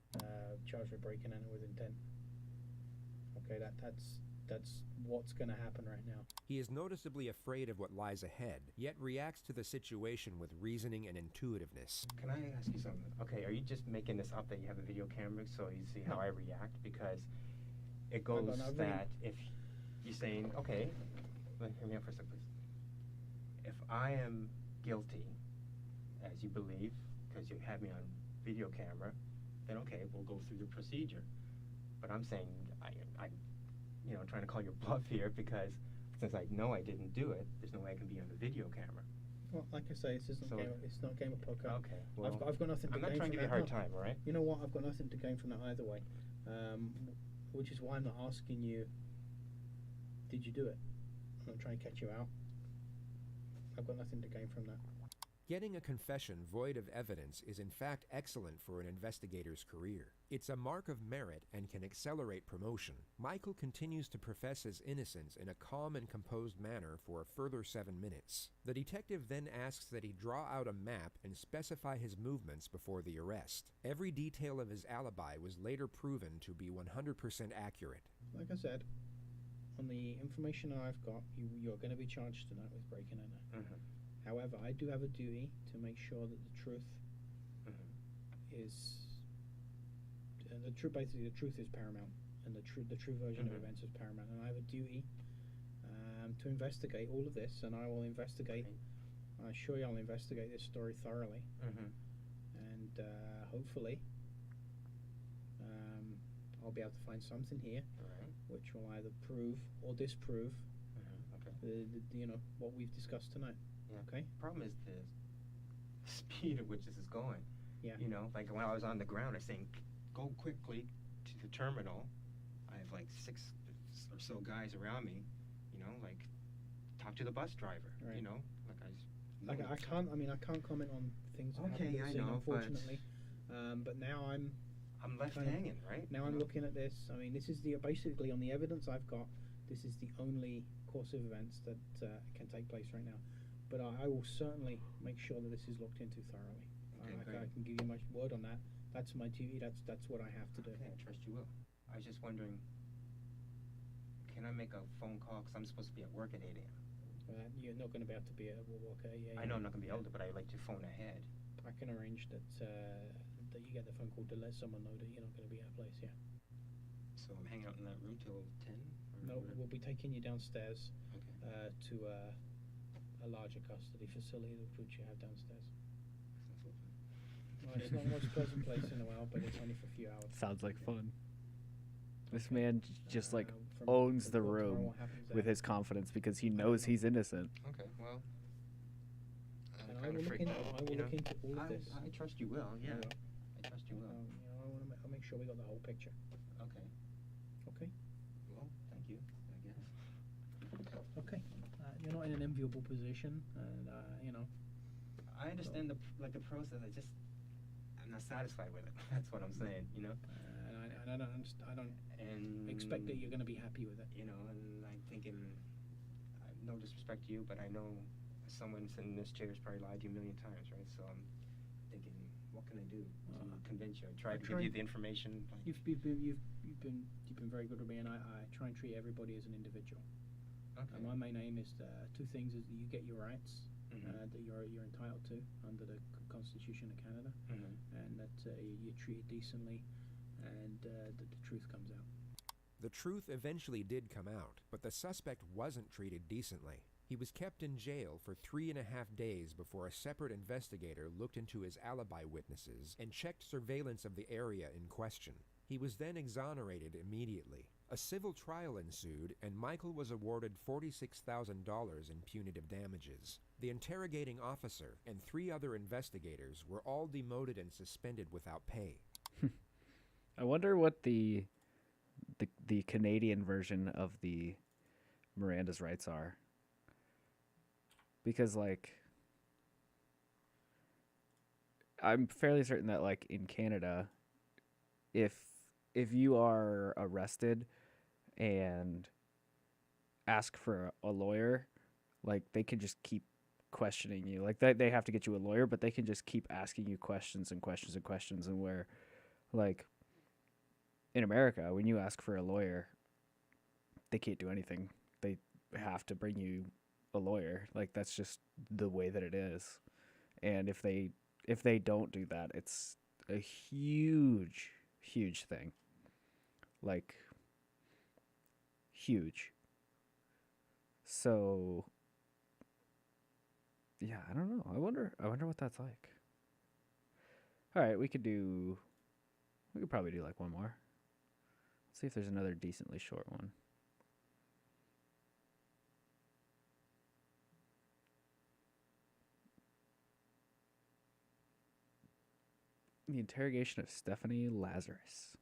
Charged with breaking in with intent. Okay, that's what's going to happen right now. He is noticeably afraid of what lies ahead, yet reacts to the situation with reasoning and intuitiveness. Can I ask you something? Okay, are you just making this up that you have a video camera so you see how I react? Because it goes that if you're saying, okay, hear me out for a second, please. If I am guilty, as you believe, because you have me on video camera, then okay, we'll go through the procedure. But I'm saying, I'm trying to call your bluff here, because since I know I didn't do it, there's no way I can be on the video camera. Well, like I say, it's not game of poker. Okay, well, I've got nothing to gain from that. I'm not trying to give you a hard time, all right? You know what? I've got nothing to gain from that either way. Which is why I'm not asking you, did you do it? I'm not trying to catch you out. I've got nothing to gain from that. Getting a confession void of evidence is in fact excellent for an investigator's career. It's a mark of merit and can accelerate promotion. Michael continues to profess his innocence in a calm and composed manner for a further 7 minutes. The detective then asks that he draw out a map and specify his movements before the arrest. Every detail of his alibi was later proven to be 100% accurate. Like I said, on the information I've got, you're going to be charged tonight with breaking in. However, I do have a duty to make sure that the truth is, basically the truth is paramount, and the true version of events is paramount, and I have a duty to investigate all of this, and I will investigate. I assure you, I'll investigate this story thoroughly, and hopefully, I'll be able to find something here, which will either prove or disprove, what we've discussed tonight. Yeah. Okay. Problem is the speed at which this is going. Yeah. Like when I was on the ground, I was saying, go quickly to the terminal. I have like 6 or so guys around me. Like talk to the bus driver. Right. I can't comment on things that happen at the scene, unfortunately. But now I'm left hanging, right? Now I'm looking at this. I mean, this is basically on the evidence I've got. This is the only course of events that can take place right now. But I will certainly make sure that this is looked into thoroughly. Okay, I can give you my word on that. That's my duty. That's what I have to do. Okay, I trust you will. I was just wondering, can I make a phone call? Because I'm supposed to be at work at 8 a.m. You're not going to be able to be at work. I know I'm not going to be able to, but I like to phone ahead. I can arrange that you get the phone call to let someone know that you're not going to be at a place. Yeah. So I'm hanging out in that room till 10? No, we'll be taking you downstairs to a larger custody facility which you have downstairs. Well, it's not the most pleasant place in the world, but it's only for a few hours. Sounds like fun. This man just owns the room with his confidence because he knows he's innocent. Okay, well, I will look into all of this. I trust you will, yeah. I trust you will. I'll make sure we got the whole picture. Okay. Okay? Well, thank you, I guess. Okay. You're not in an enviable position, and I understand the process. I'm not satisfied with it. That's what I'm saying. And I don't expect that you're going to be happy with it. And I'm thinking, no disrespect to you, but I know someone sitting in this chair has probably lied to you a million times, right? So I'm thinking, what can I do to convince you? I try to give you the information. You've been very good with me, and I try and treat everybody as an individual. Okay. My main aim is 2 things: is that you get your rights that you're entitled to under the Constitution of Canada, and that you're treated decently, and that the truth comes out. The truth eventually did come out, but the suspect wasn't treated decently. He was kept in jail for 3.5 days before a separate investigator looked into his alibi witnesses and checked surveillance of the area in question. He was then exonerated immediately. A civil trial ensued, and Michael was awarded $46,000 in punitive damages. The interrogating officer and 3 other investigators were all demoted and suspended without pay. I wonder what the the Canadian version of the Miranda's Rights are. Because, like, I'm fairly certain that, like, in Canada, if you are arrested and ask for a lawyer, like, they can just keep questioning you. Like, they have to get you a lawyer, but they can just keep asking you questions and questions and questions. And where, like, in America, when you ask for a lawyer, they can't do anything. They have to bring you a lawyer. Like, that's just the way that it is. And if they don't do that, it's a huge thing. Like, huge. So, yeah, I don't know. I wonder what that's like. All right, we could probably do like one more. Let's see if there's another decently short one. The interrogation of Stephanie Lazarus.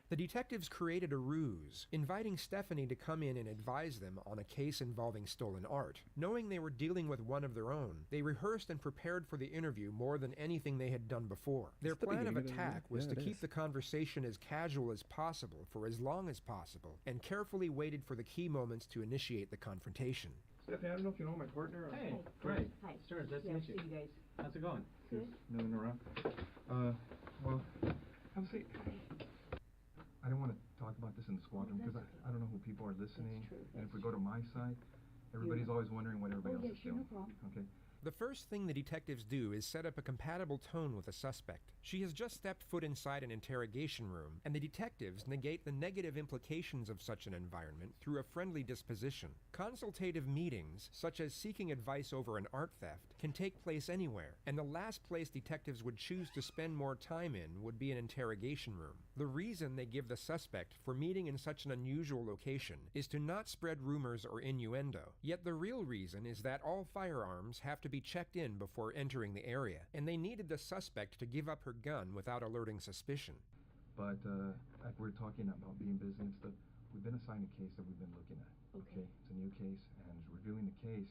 The detectives created a ruse, inviting Stephanie to come in and advise them on a case involving stolen art. Knowing they were dealing with one of their own, they rehearsed and prepared for the interview more than anything they had done before. Their plan of attack was to keep the conversation as casual as possible for as long as possible, and carefully waited for the key moments to initiate the confrontation. Stephanie, I don't know if you know my partner. Hey. Great. Hi. Sure, nice to meet you. See you guys. How's it going? Good. Milling around. Well, have a seat. I don't want to talk about this in the squadron because I don't know who people are listening. And if we go to my side, everybody's always wondering what everybody else is doing. No problem. Okay. The first thing the detectives do is set up a compatible tone with the suspect. She has just stepped foot inside an interrogation room, and the detectives negate the negative implications of such an environment through a friendly disposition. Consultative meetings, such as seeking advice over an art theft, can take place anywhere, and the last place detectives would choose to spend more time in would be an interrogation room. The reason they give the suspect for meeting in such an unusual location is to not spread rumors or innuendo. Yet the real reason is that all firearms have to be checked in before entering the area, and they needed the suspect to give up her gun without alerting suspicion. But like we're talking about being busy and stuff, we've been assigned a case that we've been looking at. Okay. It's a new case, and as reviewing the case,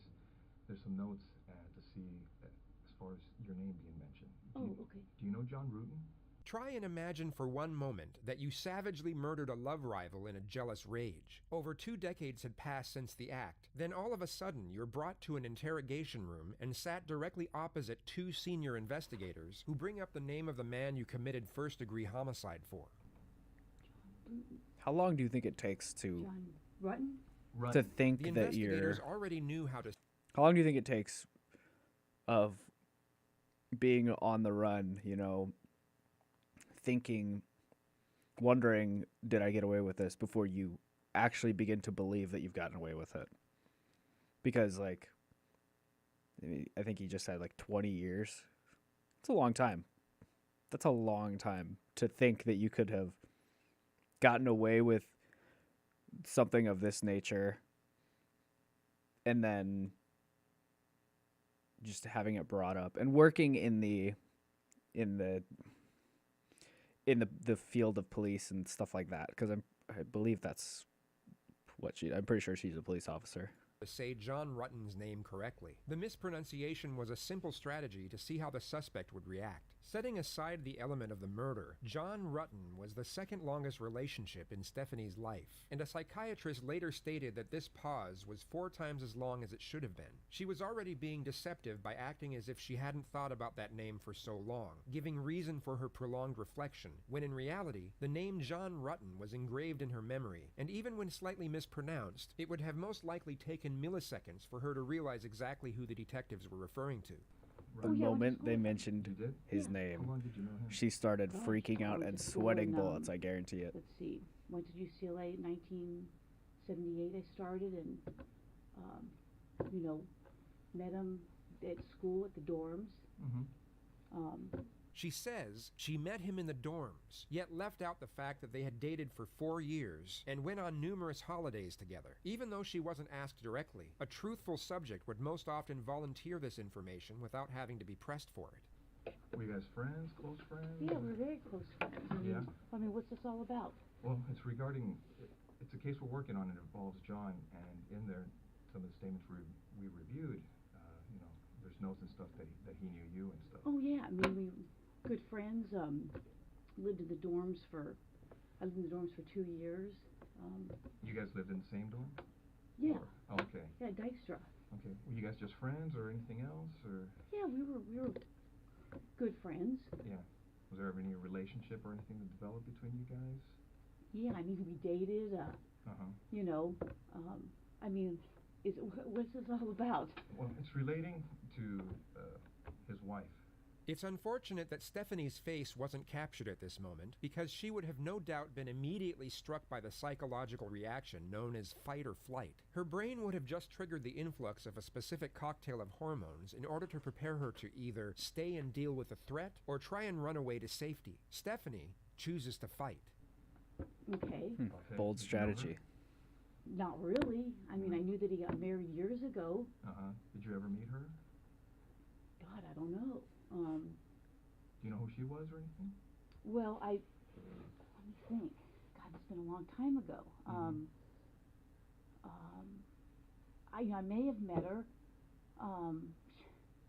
there's some notes to see as far as your name being mentioned. Okay. Do you know John Rutan? Try and imagine for one moment that you savagely murdered a love rival in a jealous rage. Over 2 decades had passed since the act. Then all of a sudden, you're brought to an interrogation room and sat directly opposite 2 senior investigators who bring up the name of the man you committed first-degree homicide for. How long do you think it takes to John Rutan? to think The that you're? investigators already knew how to. How long do you think it takes of being on the run? You know, thinking, wondering, did I get away with this, before you actually begin to believe that you've gotten away with it? Because, like, I think you just said like 20 years. It's a long time. That's a long time to think that you could have gotten away with something of this nature and then just having it brought up and working in the field of police and stuff like that, because I believe that's what I'm pretty sure she's a police officer. To say John Rutan's name correctly. The mispronunciation was a simple strategy to see how the suspect would react. Setting aside the element of the murder, John Rutan was the second longest relationship in Stephanie's life, and a psychiatrist later stated that this pause was 4 times as long as it should have been. She was already being deceptive by acting as if she hadn't thought about that name for so long, giving reason for her prolonged reflection, when in reality, the name John Rutan was engraved in her memory, and even when slightly mispronounced, it would have most likely taken milliseconds for her to realize exactly who the detectives were referring to. The moment they mentioned his name, she started freaking out and sweating bullets, I guarantee it. Let's see. Went to UCLA in 1978. I started and, met him at school at the dorms. She says she met him in the dorms, yet left out the fact that they had dated for 4 years and went on numerous holidays together. Even though she wasn't asked directly, a truthful subject would most often volunteer this information without having to be pressed for it. Were you guys friends, close friends? Yeah, we're very close friends. I mean, what's this all about? Well, it's regarding, it's a case we're working on. It involves John, and in there, some of the statements we reviewed, you know, there's notes and stuff that he knew you and stuff. Oh yeah, I mean we good friends. Lived in the dorms for. I lived in the dorms for 2 years. You guys lived in the same dorm? Yeah. Or, okay. Yeah, Dykstra. Okay. Were you guys just friends or anything else, or? Yeah, we were good friends. Yeah. Was there ever any relationship or anything that developed between you guys? Yeah, I mean we dated. You know, I mean, what's this all about? Well, it's relating to his wife. It's unfortunate that Stephanie's face wasn't captured at this moment, because she would have no doubt been immediately struck by the psychological reaction known as fight or flight. Her brain would have just triggered the influx of a specific cocktail of hormones in order to prepare her to either stay and deal with the threat or try and run away to safety. Stephanie chooses to fight. Okay. Bold strategy. Not really. I mean, I knew that he got married years ago. Did you ever meet her? God, I don't know. Do you know who she was or anything? Well, let me think. God, it's been a long time ago. I may have met her.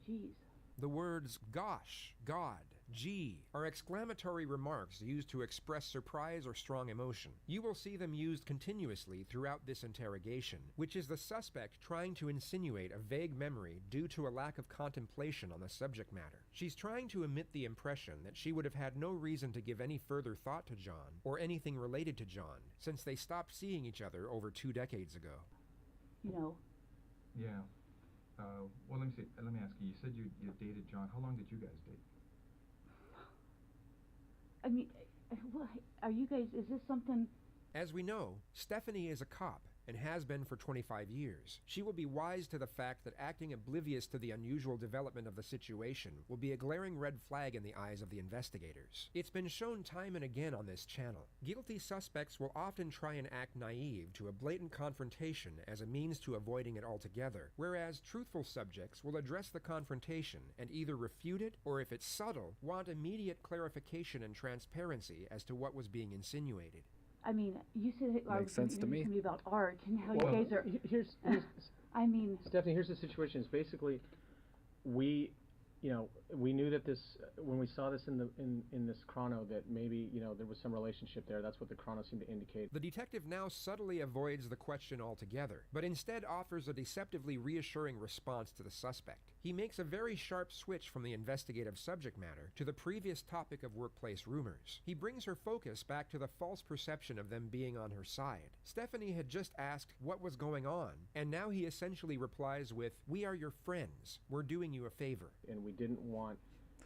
Geez. The words gosh, God, gee are exclamatory remarks used to express surprise or strong emotion. You will see them used continuously throughout this interrogation, which is the suspect trying to insinuate a vague memory due to a lack of contemplation on the subject matter. She's trying to emit the impression that she would have had no reason to give any further thought to John or anything related to John, since they stopped seeing each other over 2 decades ago. You know. Yeah. Well, let me ask you. You said you dated John. How long did you guys date? I mean, are you guys, is this something? As we know, Stephanie is a cop and has been for 25 years. She will be wise to the fact that acting oblivious to the unusual development of the situation will be a glaring red flag in the eyes of the investigators. It's been shown time and again on this channel. Guilty suspects will often try and act naive to a blatant confrontation as a means to avoiding it altogether, whereas truthful subjects will address the confrontation and either refute it, or if it's subtle, want immediate clarification and transparency as to what was being insinuated. I mean, you said makes sense to me. About art and how you guys are. Here's I mean, Stephanie, here's the situation. It's basically, we knew that this, when we saw this in this chrono, that maybe there was some relationship there. That's what the chrono seemed to indicate. The detective now subtly avoids the question altogether, but instead offers a deceptively reassuring response to the suspect. He makes a very sharp switch from the investigative subject matter to the previous topic of workplace rumors. He brings her focus back to the false perception of them being on her side. Stephanie had just asked what was going on, and now he essentially replies with, "We are your friends. We're doing you a favor." And we didn't want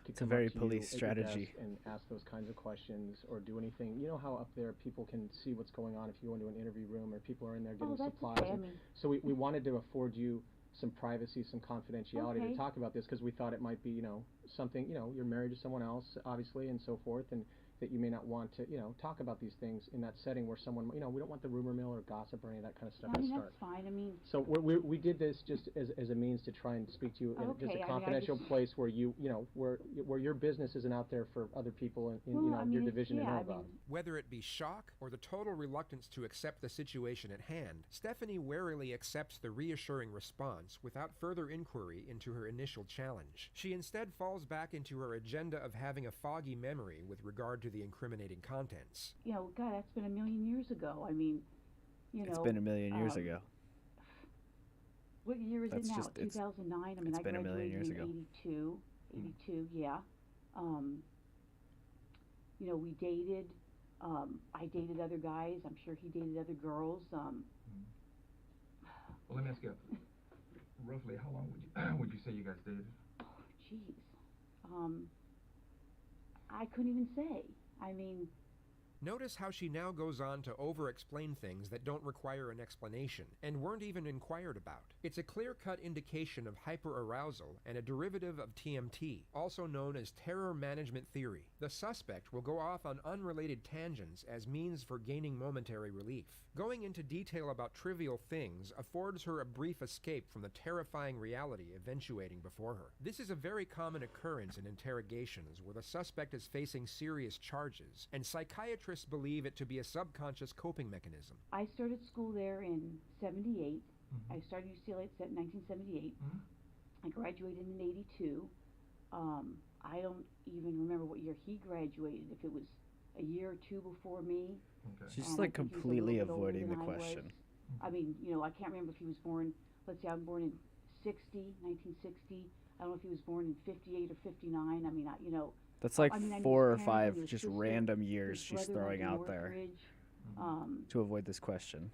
to it's a very come up to police you at your strategy desk and ask those kinds of questions or do anything. You know how up there people can see what's going on if you go into an interview room or people are in there getting supplies. Okay, so we wanted to afford you some privacy, some confidentiality to talk about this, because we thought it might be, something, you're married to someone else, obviously, and so forth, and that you may not want to, talk about these things in that setting where someone, we don't want the rumor mill or gossip or any of that kind of stuff to start. That's fine. I mean. So we did this just as a means to try and speak to you in just a confidential place where where your business isn't out there for other people in your division to know about. Whether it be shock or the total reluctance to accept the situation at hand, Stephanie warily accepts the reassuring response without further inquiry into her initial challenge. She instead falls back into her agenda of having a foggy memory with regard to the incriminating contents. God, that's been a million years ago. I mean, It's been a million years ago. What year is That's it now? just- 2009? I mean, it's I been a million years graduated in ago. 82, yeah. We dated. I dated other guys. I'm sure he dated other girls. Well, let me ask you, roughly how long would you say you guys dated? Oh, jeez. I couldn't even say. I mean. Notice how she now goes on to over-explain things that don't require an explanation and weren't even inquired about. It's a clear-cut indication of hyperarousal and a derivative of TMT, also known as terror management theory. The suspect will go off on unrelated tangents as means for gaining momentary relief. Going into detail about trivial things affords her a brief escape from the terrifying reality eventuating before her. This is a very common occurrence in interrogations where the suspect is facing serious charges, and psychiatrists believe it to be a subconscious coping mechanism. I started school there in 78. I started UCLA in 1978. I graduated in 82. I don't even remember what year he graduated, if it was a year or two before me. She's I like think he was a completely little bit older avoiding the than I was. question. I mean, you know, I can't remember if he was born, let's say I'm born in 1960. I don't know if he was born in 58 or 59. I mean, you know. That's like I mean, I knew 4 or his parents, I 5 knew his just sister, random years his she's brother went throwing to out there Northridge. to avoid this question.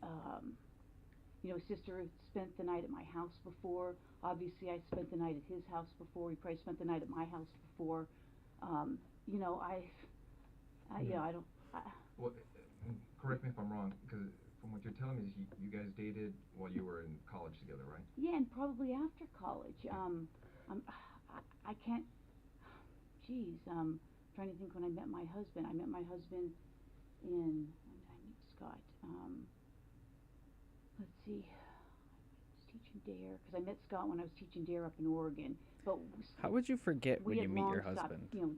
You know, his sister had spent the night at my house before. Obviously, I spent the night at his house before. He probably spent the night at my house before. You know, you know, I don't. Well, correct me if I'm wrong, because from what you're telling me, is you guys dated while you were in college together, right? Yeah, and probably after college. I can't. Geez, trying to think when I met my husband. I met my husband in. When did I meet Scott? Let's see. I was teaching DARE because I met Scott when I was teaching DARE up in Oregon. But How would you forget when we you had meet long your stopped, husband? you know,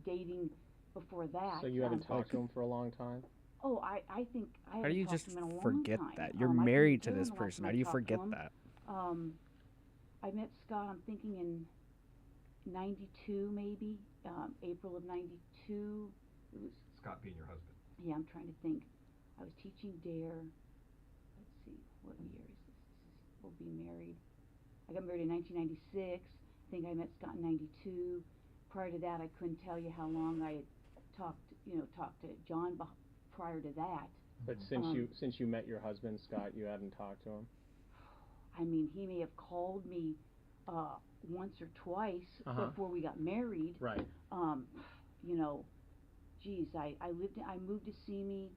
dating before that. So you haven't talked to him for a long time? Oh, I think I How haven't do you talked just to him in a long forget time. that? You're I couldn't married to tell this him the last person. time How I do you talked to forget him. that? I met Scott, I'm thinking in 92 maybe, April of 92. It was, Scott being your husband. yeah, I'm trying to think. I was teaching DARE. Let's see, what year is this? We'll be married. I got married in 1996. I think I met Scott in 92. Prior to that, I couldn't tell you how long I had talked to John prior to that. But since you met your husband, Scott, you haven't talked to him? I mean, he may have called me once or twice before we got married. Right. You know, geez, I moved to Simi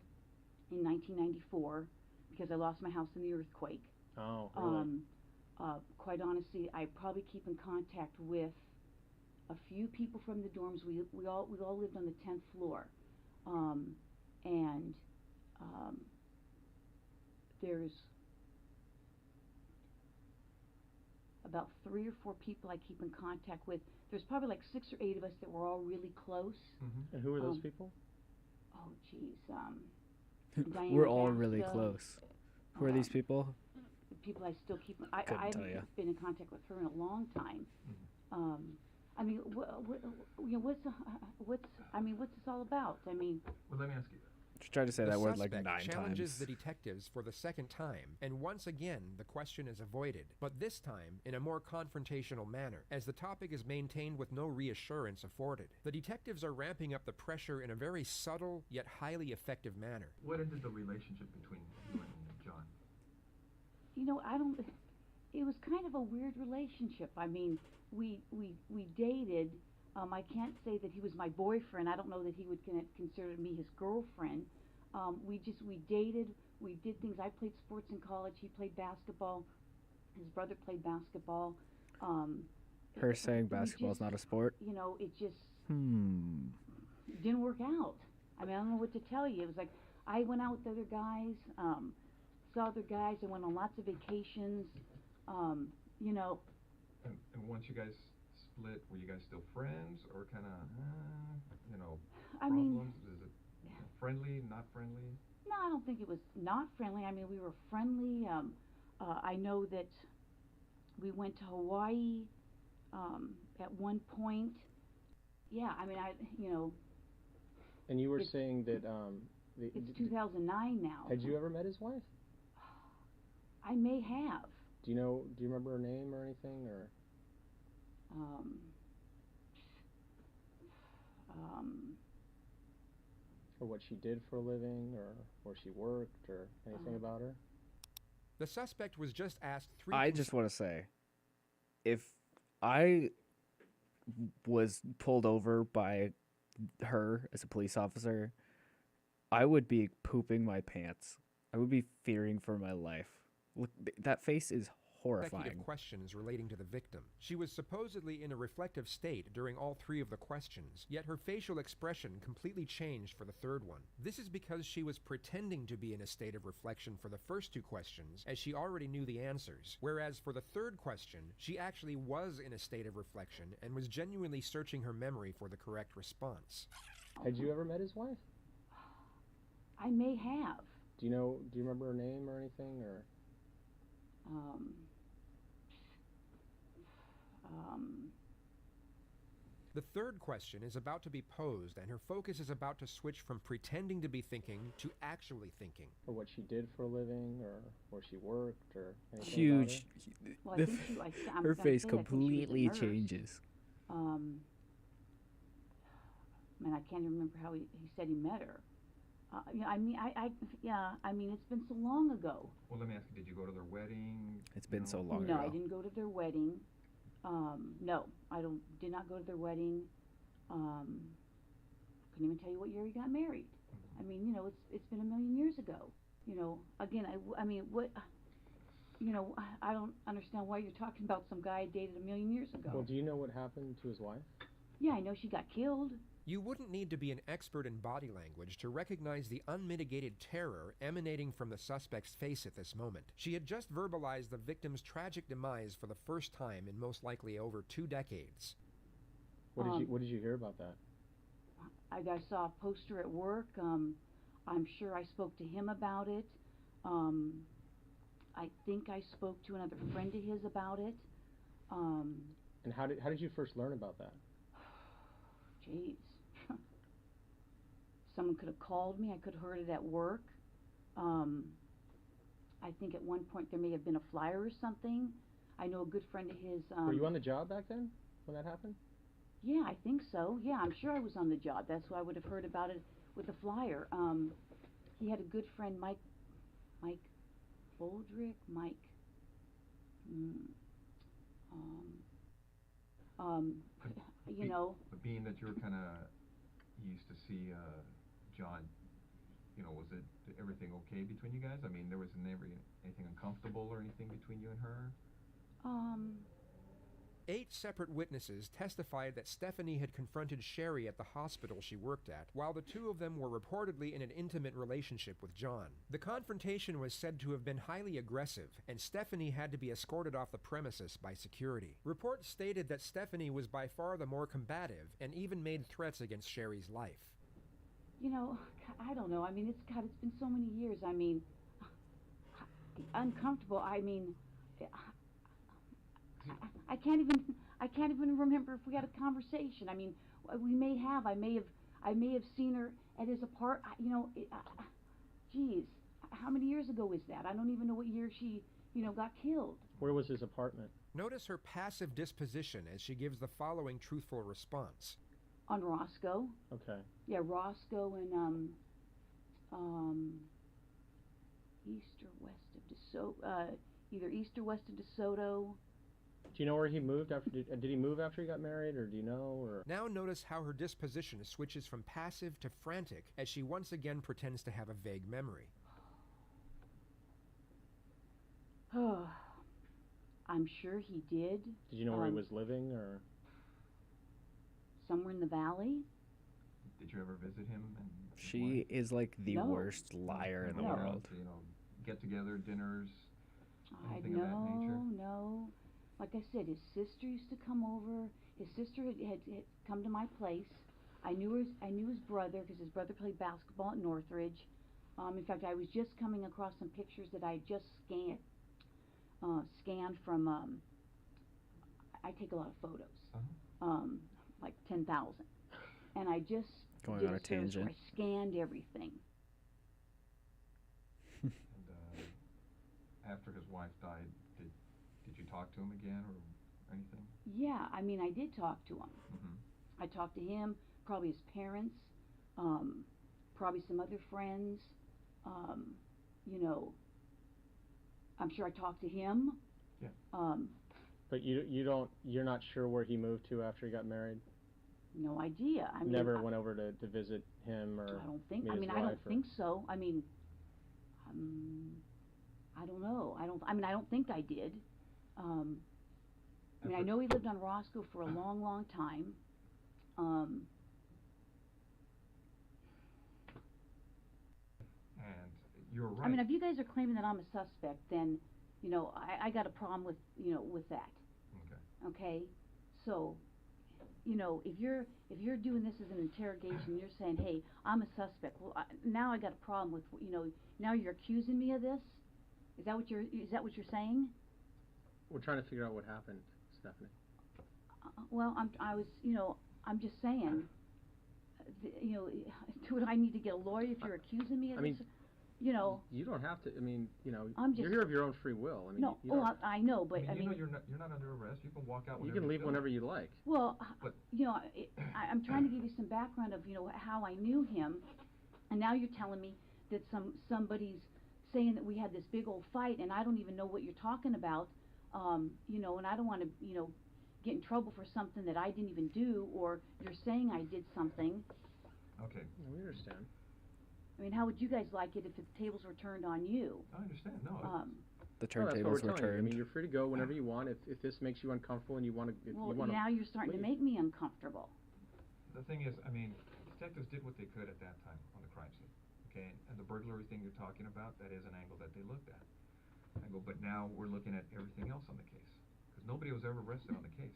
in 1994 because I lost my house in the earthquake. Oh, really? Quite honestly, I probably keep in contact with a few people from the dorms. We all lived on the 10th floor, and there's about 3 or 4 people I keep in contact with. There's probably like 6 or 8 of us that were all really close. And who are those people? Oh, geez. We're all really close. Who are these people? The people I still keep. I Couldn't tell ya. haven't been in contact with her in a long time. I mean, you know, what's this all about? I mean, Well, let me ask you. She tried to say The that word like suspect 9 challenges times. the detectives for the second time, and once again the question is avoided, but this time in a more confrontational manner, as the topic is maintained with no reassurance afforded. The detectives are ramping up the pressure in a very subtle yet highly effective manner. What ended the relationship between you and John? you know, it was kind of a weird relationship. I mean, we dated. I can't say that he was my boyfriend. I don't know that he would consider me his girlfriend. We dated. We did things. I played sports in college. He played basketball. His brother played basketball. Her saying basketball is not a sport? You know, it just didn't work out. I mean, I don't know what to tell you. It was like I went out with other guys, saw other guys. I went on lots of vacations. You know. And once you guys split, were you guys still friends, or kind of, you know, I problems? mean, Is it friendly, not friendly? No, I don't think it was not friendly. I mean, we were friendly. I know that we went to Hawaii at one point. Yeah, I mean, you know. And you were saying that it's 2009 now. Had you ever met his wife? I may have. Do you remember her name or anything, or? Or what she did for a living, or where she worked, or anything about her? The suspect was just asked 3. I just want to say, if I was pulled over by her as a police officer, I would be pooping my pants. I would be fearing for my life. Look, that face is horrifying. consecutive questions relating to the victim. She was supposedly in a reflective state during all 3 of the questions, yet her facial expression completely changed for the 3rd one. This is because she was pretending to be in a state of reflection for the first 2 questions, as she already knew the answers, whereas for the 3rd question, she actually was in a state of reflection and was genuinely searching her memory for the correct response. Had you ever met his wife? I may have. Do you remember her name or anything, or? The 3rd question is about to be posed, and her focus is about to switch from pretending to be thinking to actually thinking. Or what she did for a living, or where she worked, or anything Huge. about it? Well, Her face completely changes. Man, I can't even remember how he said he met her. Yeah, I mean, it's been so long ago. Well, let me ask you, did you go to their wedding? It's been so long No, ago. I didn't go to their wedding. No, did not go to their wedding. Couldn't even tell you what year he got married. I mean, it's been a million years ago. Again, I mean, what, I don't understand why you're talking about some guy I dated a million years ago. Well, do you know what happened to his wife? Yeah, I know she got killed. You wouldn't need to be an expert in body language to recognize the unmitigated terror emanating from the suspect's face at this moment. She had just verbalized the victim's tragic demise for the first time in most likely over 2 decades. What did you hear about that? I saw a poster at work. I'm sure I spoke to him about it. I think I spoke to another friend of his about it. And how did you first learn about that? Jeez. Someone could have called me. I could have heard it at work. I think at one point there may have been a flyer or something. I know a good friend of his. Were you on the job back then when that happened? Yeah, I think so. Yeah, I'm sure I was on the job. That's why I would have heard about it with the flyer. He had a good friend, Mike Boldrick, But being that you were kind of used to see John, was everything okay between you guys? I mean, there was never anything uncomfortable or anything between you and her? 8 separate witnesses testified that Stephanie had confronted Sherry at the hospital she worked at, while the 2 of them were reportedly in an intimate relationship with John. The confrontation was said to have been highly aggressive, and Stephanie had to be escorted off the premises by security. Reports stated that Stephanie was by far the more combative and even made threats against Sherry's life. I don't know. I mean, it's been so many years. I mean, uncomfortable. I mean, I can't even remember if we had a conversation. I mean, we may have. I may have seen her at his apartment. Geez, how many years ago is that? I don't even know what year she, got killed. Where was his apartment? Notice her passive disposition as she gives the following truthful response. On Roscoe. Okay. Yeah, Roscoe and east or west of DeSoto. Either east or west of DeSoto. Do you know where he moved after? Did he move after he got married, or do you know? Or now notice how her disposition switches from passive to frantic as she once again pretends to have a vague memory. I'm sure he did. Did you know where he was living, or? Somewhere in the valley. Did you ever visit him? She is like the worst liar in the world. Get-together dinners, anything of that nature? No. Like I said, his sister used to come over. His sister had come to my place. I knew his brother because his brother played basketball at Northridge. In fact, I was just coming across some pictures that I had just scanned from. I take a lot of photos, like 10,000, and I just going did on a tangent. where I scanned everything. And after his wife died, did you talk to him again or anything? Yeah, I mean, I did talk to him. I talked to him, probably his parents, probably some other friends. I'm sure I talked to him. Yeah. But you're not sure where he moved to after he got married? No idea. I mean, never went over to visit him, or I don't think. meet I his mean, wife, I don't or? think so. I mean, I don't know. I don't think I did. I mean, I know he lived on Roscoe for a long, long time. And you're right. I mean, if you guys are claiming that I'm a suspect, then, you know, I got a problem with, you know, with that. Okay. Okay? So, you know, if you're doing this as an interrogation, you're saying, hey, I'm a suspect. Well, now I got a problem with, you know, now you're accusing me of this? Is that what you're saying? We're trying to figure out what happened, Stephanie. Well, I'm just saying, you know, do I need to get a lawyer if you're accusing me of this? You know. You don't have to. I mean, you know, I'm just, you're here of your own free will. I mean, no. you don't, I know, but I mean, you know, you're not under arrest. You can walk out. You can leave whenever you like. Well, but, you know, I'm trying to give you some background of, you know, how I knew him, and now you're telling me that somebody's saying that we had this big old fight, and I don't even know what you're talking about. You know, and I don't want to, you know, get in trouble for something that I didn't even do, or you're saying I did something. Okay. We understand. I mean, how would you guys like it if the tables were turned on you? I understand. No. The No, that's what turntables we're were telling you. I turned. mean, you're free to go whenever you want. If this makes you uncomfortable and you want to, Well, now you're starting to make me uncomfortable. The thing is, I mean, detectives did what they could at that time on the crime scene. Okay, and the burglary thing you're talking about, that is an angle that they looked at. But now we're looking at everything else on the case, because nobody was ever arrested on the case.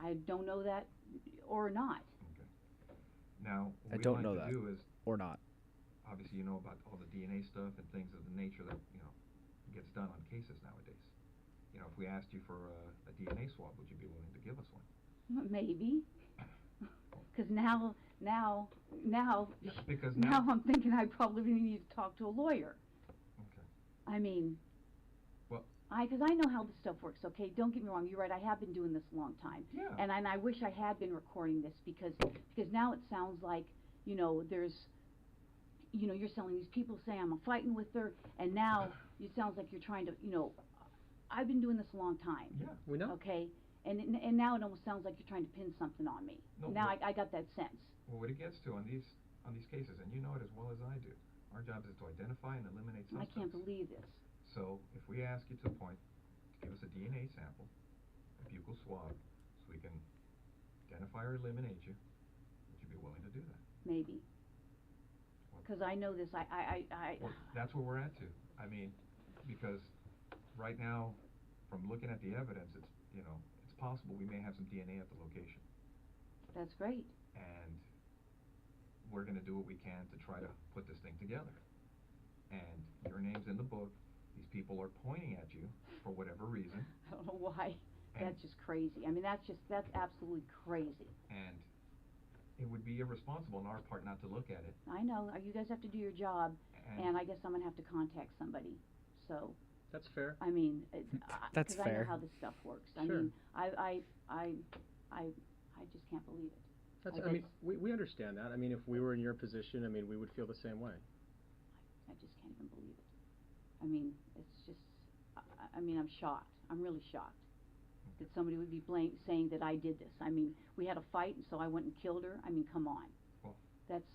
I don't know that, or not. Okay. Now, what I don't we'd know like that, to do is, or not. obviously, you know about all the DNA stuff and things of the nature that, you know, gets done on cases nowadays. You know, if we asked you for a DNA swab, would you be willing to give us one? Maybe. Because now because now I'm thinking I probably need to talk to a lawyer. Okay. I mean, well, because I know how this stuff works. Okay, don't get me wrong. You're right. I have been doing this a long time, Yeah. and I wish I had been recording this because now it sounds like, you know, there's, you know, you're telling these people saying I'm fighting with her, and now it sounds like you're trying to, you know, I've been doing this a long time. Yeah, we know. Okay, and now it almost sounds like you're trying to pin something on me. No, now but- I got that sense. Well, what it gets to on these cases, and you know it as well as I do, our job is to identify and eliminate I suspects. can't believe this. So if we ask you to the point to give us a DNA sample, a buccal swab, so we can identify or eliminate you, would you be willing to do that? Maybe. Because I know this. Well, that's where we're at too. I mean, because right now, from looking at the evidence, it's, you know, it's possible we may have some DNA at the location. That's great. And we're going to do what we can to try to put this thing together. And your name's in the book. These people are pointing at you for whatever reason. I don't know why. That's just crazy. I mean, that's absolutely crazy. And it would be irresponsible on our part not to look at it. I know. You guys have to do your job, and I guess I'm gonna have to contact somebody. So. That's fair. I mean, That's because I fair. know how this stuff works. I Sure. mean, I just can't believe it. That's, I mean, we understand that. I mean, if we were in your position, I mean, we would feel the same way. I just can't even believe it. I mean, it's just, I mean, I'm shocked. I'm really shocked that somebody would be saying that I did this. I mean, we had a fight, and so I went and killed her. I mean, come on. Well. That's.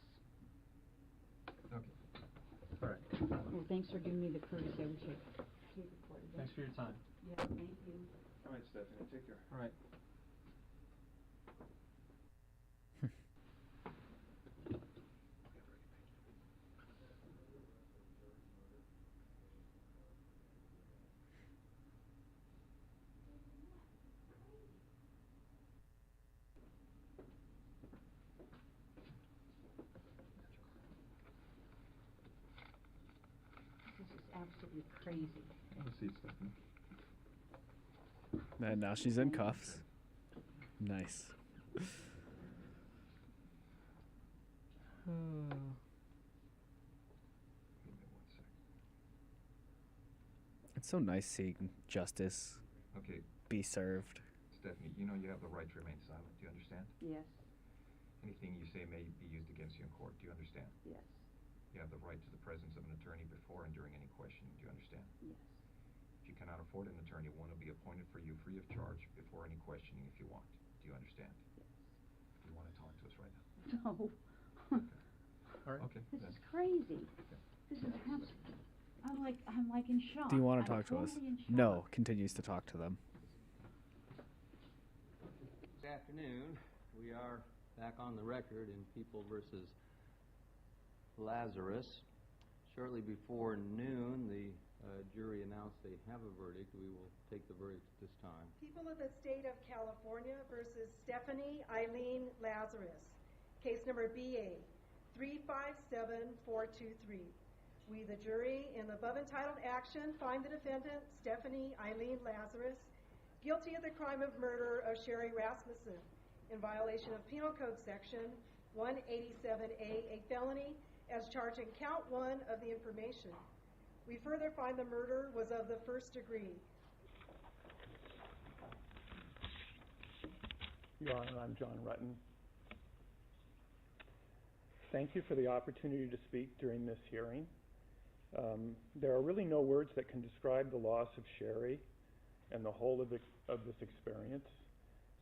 Okay. All right. Well, thanks for giving me the courtesy. I wish I pre-recorded that. Thanks for your time. Yeah, thank you. All right, Stephanie, take care. All right. This is absolutely crazy. Have a seat, Stephanie. And now she's in cuffs. Nice. It's so nice seeing justice Okay. be served. Stephanie, you know you have the right to remain silent. Do you understand? Yes. Anything you say may be used against you in court. Do you understand? Yes. You have the right to the presence of an attorney before and during any questioning. Do you understand? Yes. If you cannot afford an attorney, one will be appointed for you free of charge before any questioning if you want. Do you understand? Yes. Do you want to talk to us right now? No. Okay. All right. Okay. This then. is crazy. This is absolutely. I'm like in shock. Do you want I'm to talk to us? totally in shock. No, continues to talk to them. This afternoon, we are back on the record in People versus Lazarus. Shortly before noon, the jury announced they have a verdict. We will take the verdict at this time. People of the State of California versus Stephanie Eileen Lazarus. Case number BA 357423. We, the jury, in the above entitled action, find the defendant, Stephanie Eileen Lazarus, guilty of the crime of murder of Sherry Rasmussen in violation of Penal Code Section 187A, a felony, as charged in count 1 of the information. We further find the murder was of the first degree. Your Honor, I'm John Rutten. Thank you for the opportunity to speak during this hearing. There are really no words that can describe the loss of Sherry and the whole of this experience,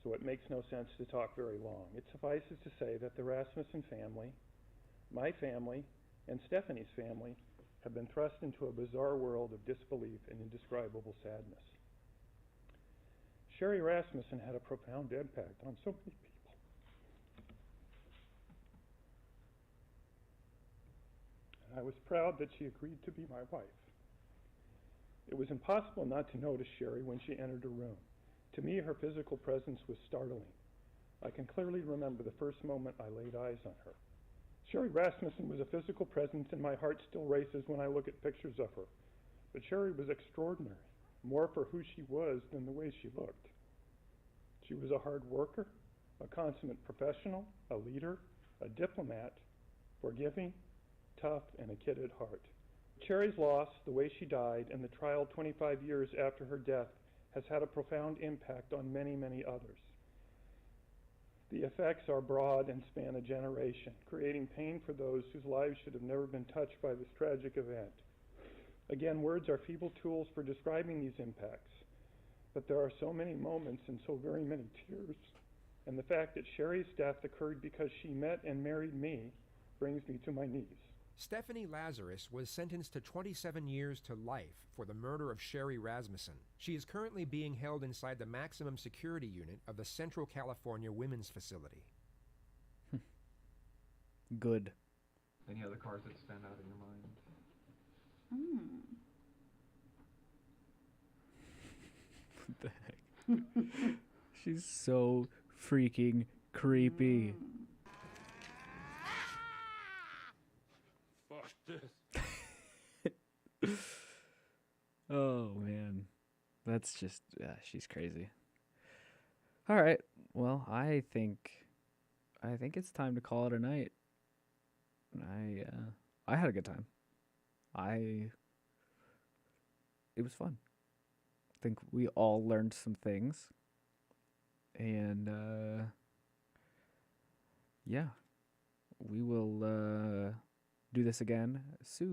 so it makes no sense to talk very long. It suffices to say that the Rasmussen family, my family, and Stephanie's family have been thrust into a bizarre world of disbelief and indescribable sadness. Sherry Rasmussen had a profound impact on so many people. I was proud that she agreed to be my wife. It was impossible not to notice Sherry when she entered a room. To me, her physical presence was startling. I can clearly remember the first moment I laid eyes on her. Sherry Rasmussen was a physical presence, and my heart still races when I look at pictures of her. But Sherry was extraordinary, more for who she was than the way she looked. She was a hard worker, a consummate professional, a leader, a diplomat, forgiving, tough, and a kid at heart. Sherry's loss, the way she died, and the trial 25 years after her death has had a profound impact on many, many others. The effects are broad and span a generation, creating pain for those whose lives should have never been touched by this tragic event. Again, words are feeble tools for describing these impacts, but there are so many moments and so very many tears. And the fact that Sherry's death occurred because she met and married me brings me to my knees. Stephanie Lazarus was sentenced to 27 years to life for the murder of Sherry Rasmussen. She is currently being held inside the maximum security unit of the Central California Women's Facility. Good. Any other cards that stand out in your mind? What the heck? She's so freaking creepy. Fuck this. Oh man, that's just she's crazy. All right, well, I think it's time to call it a night. I had a good time. It was fun. I think we all learned some things, and yeah, we will do this again soon.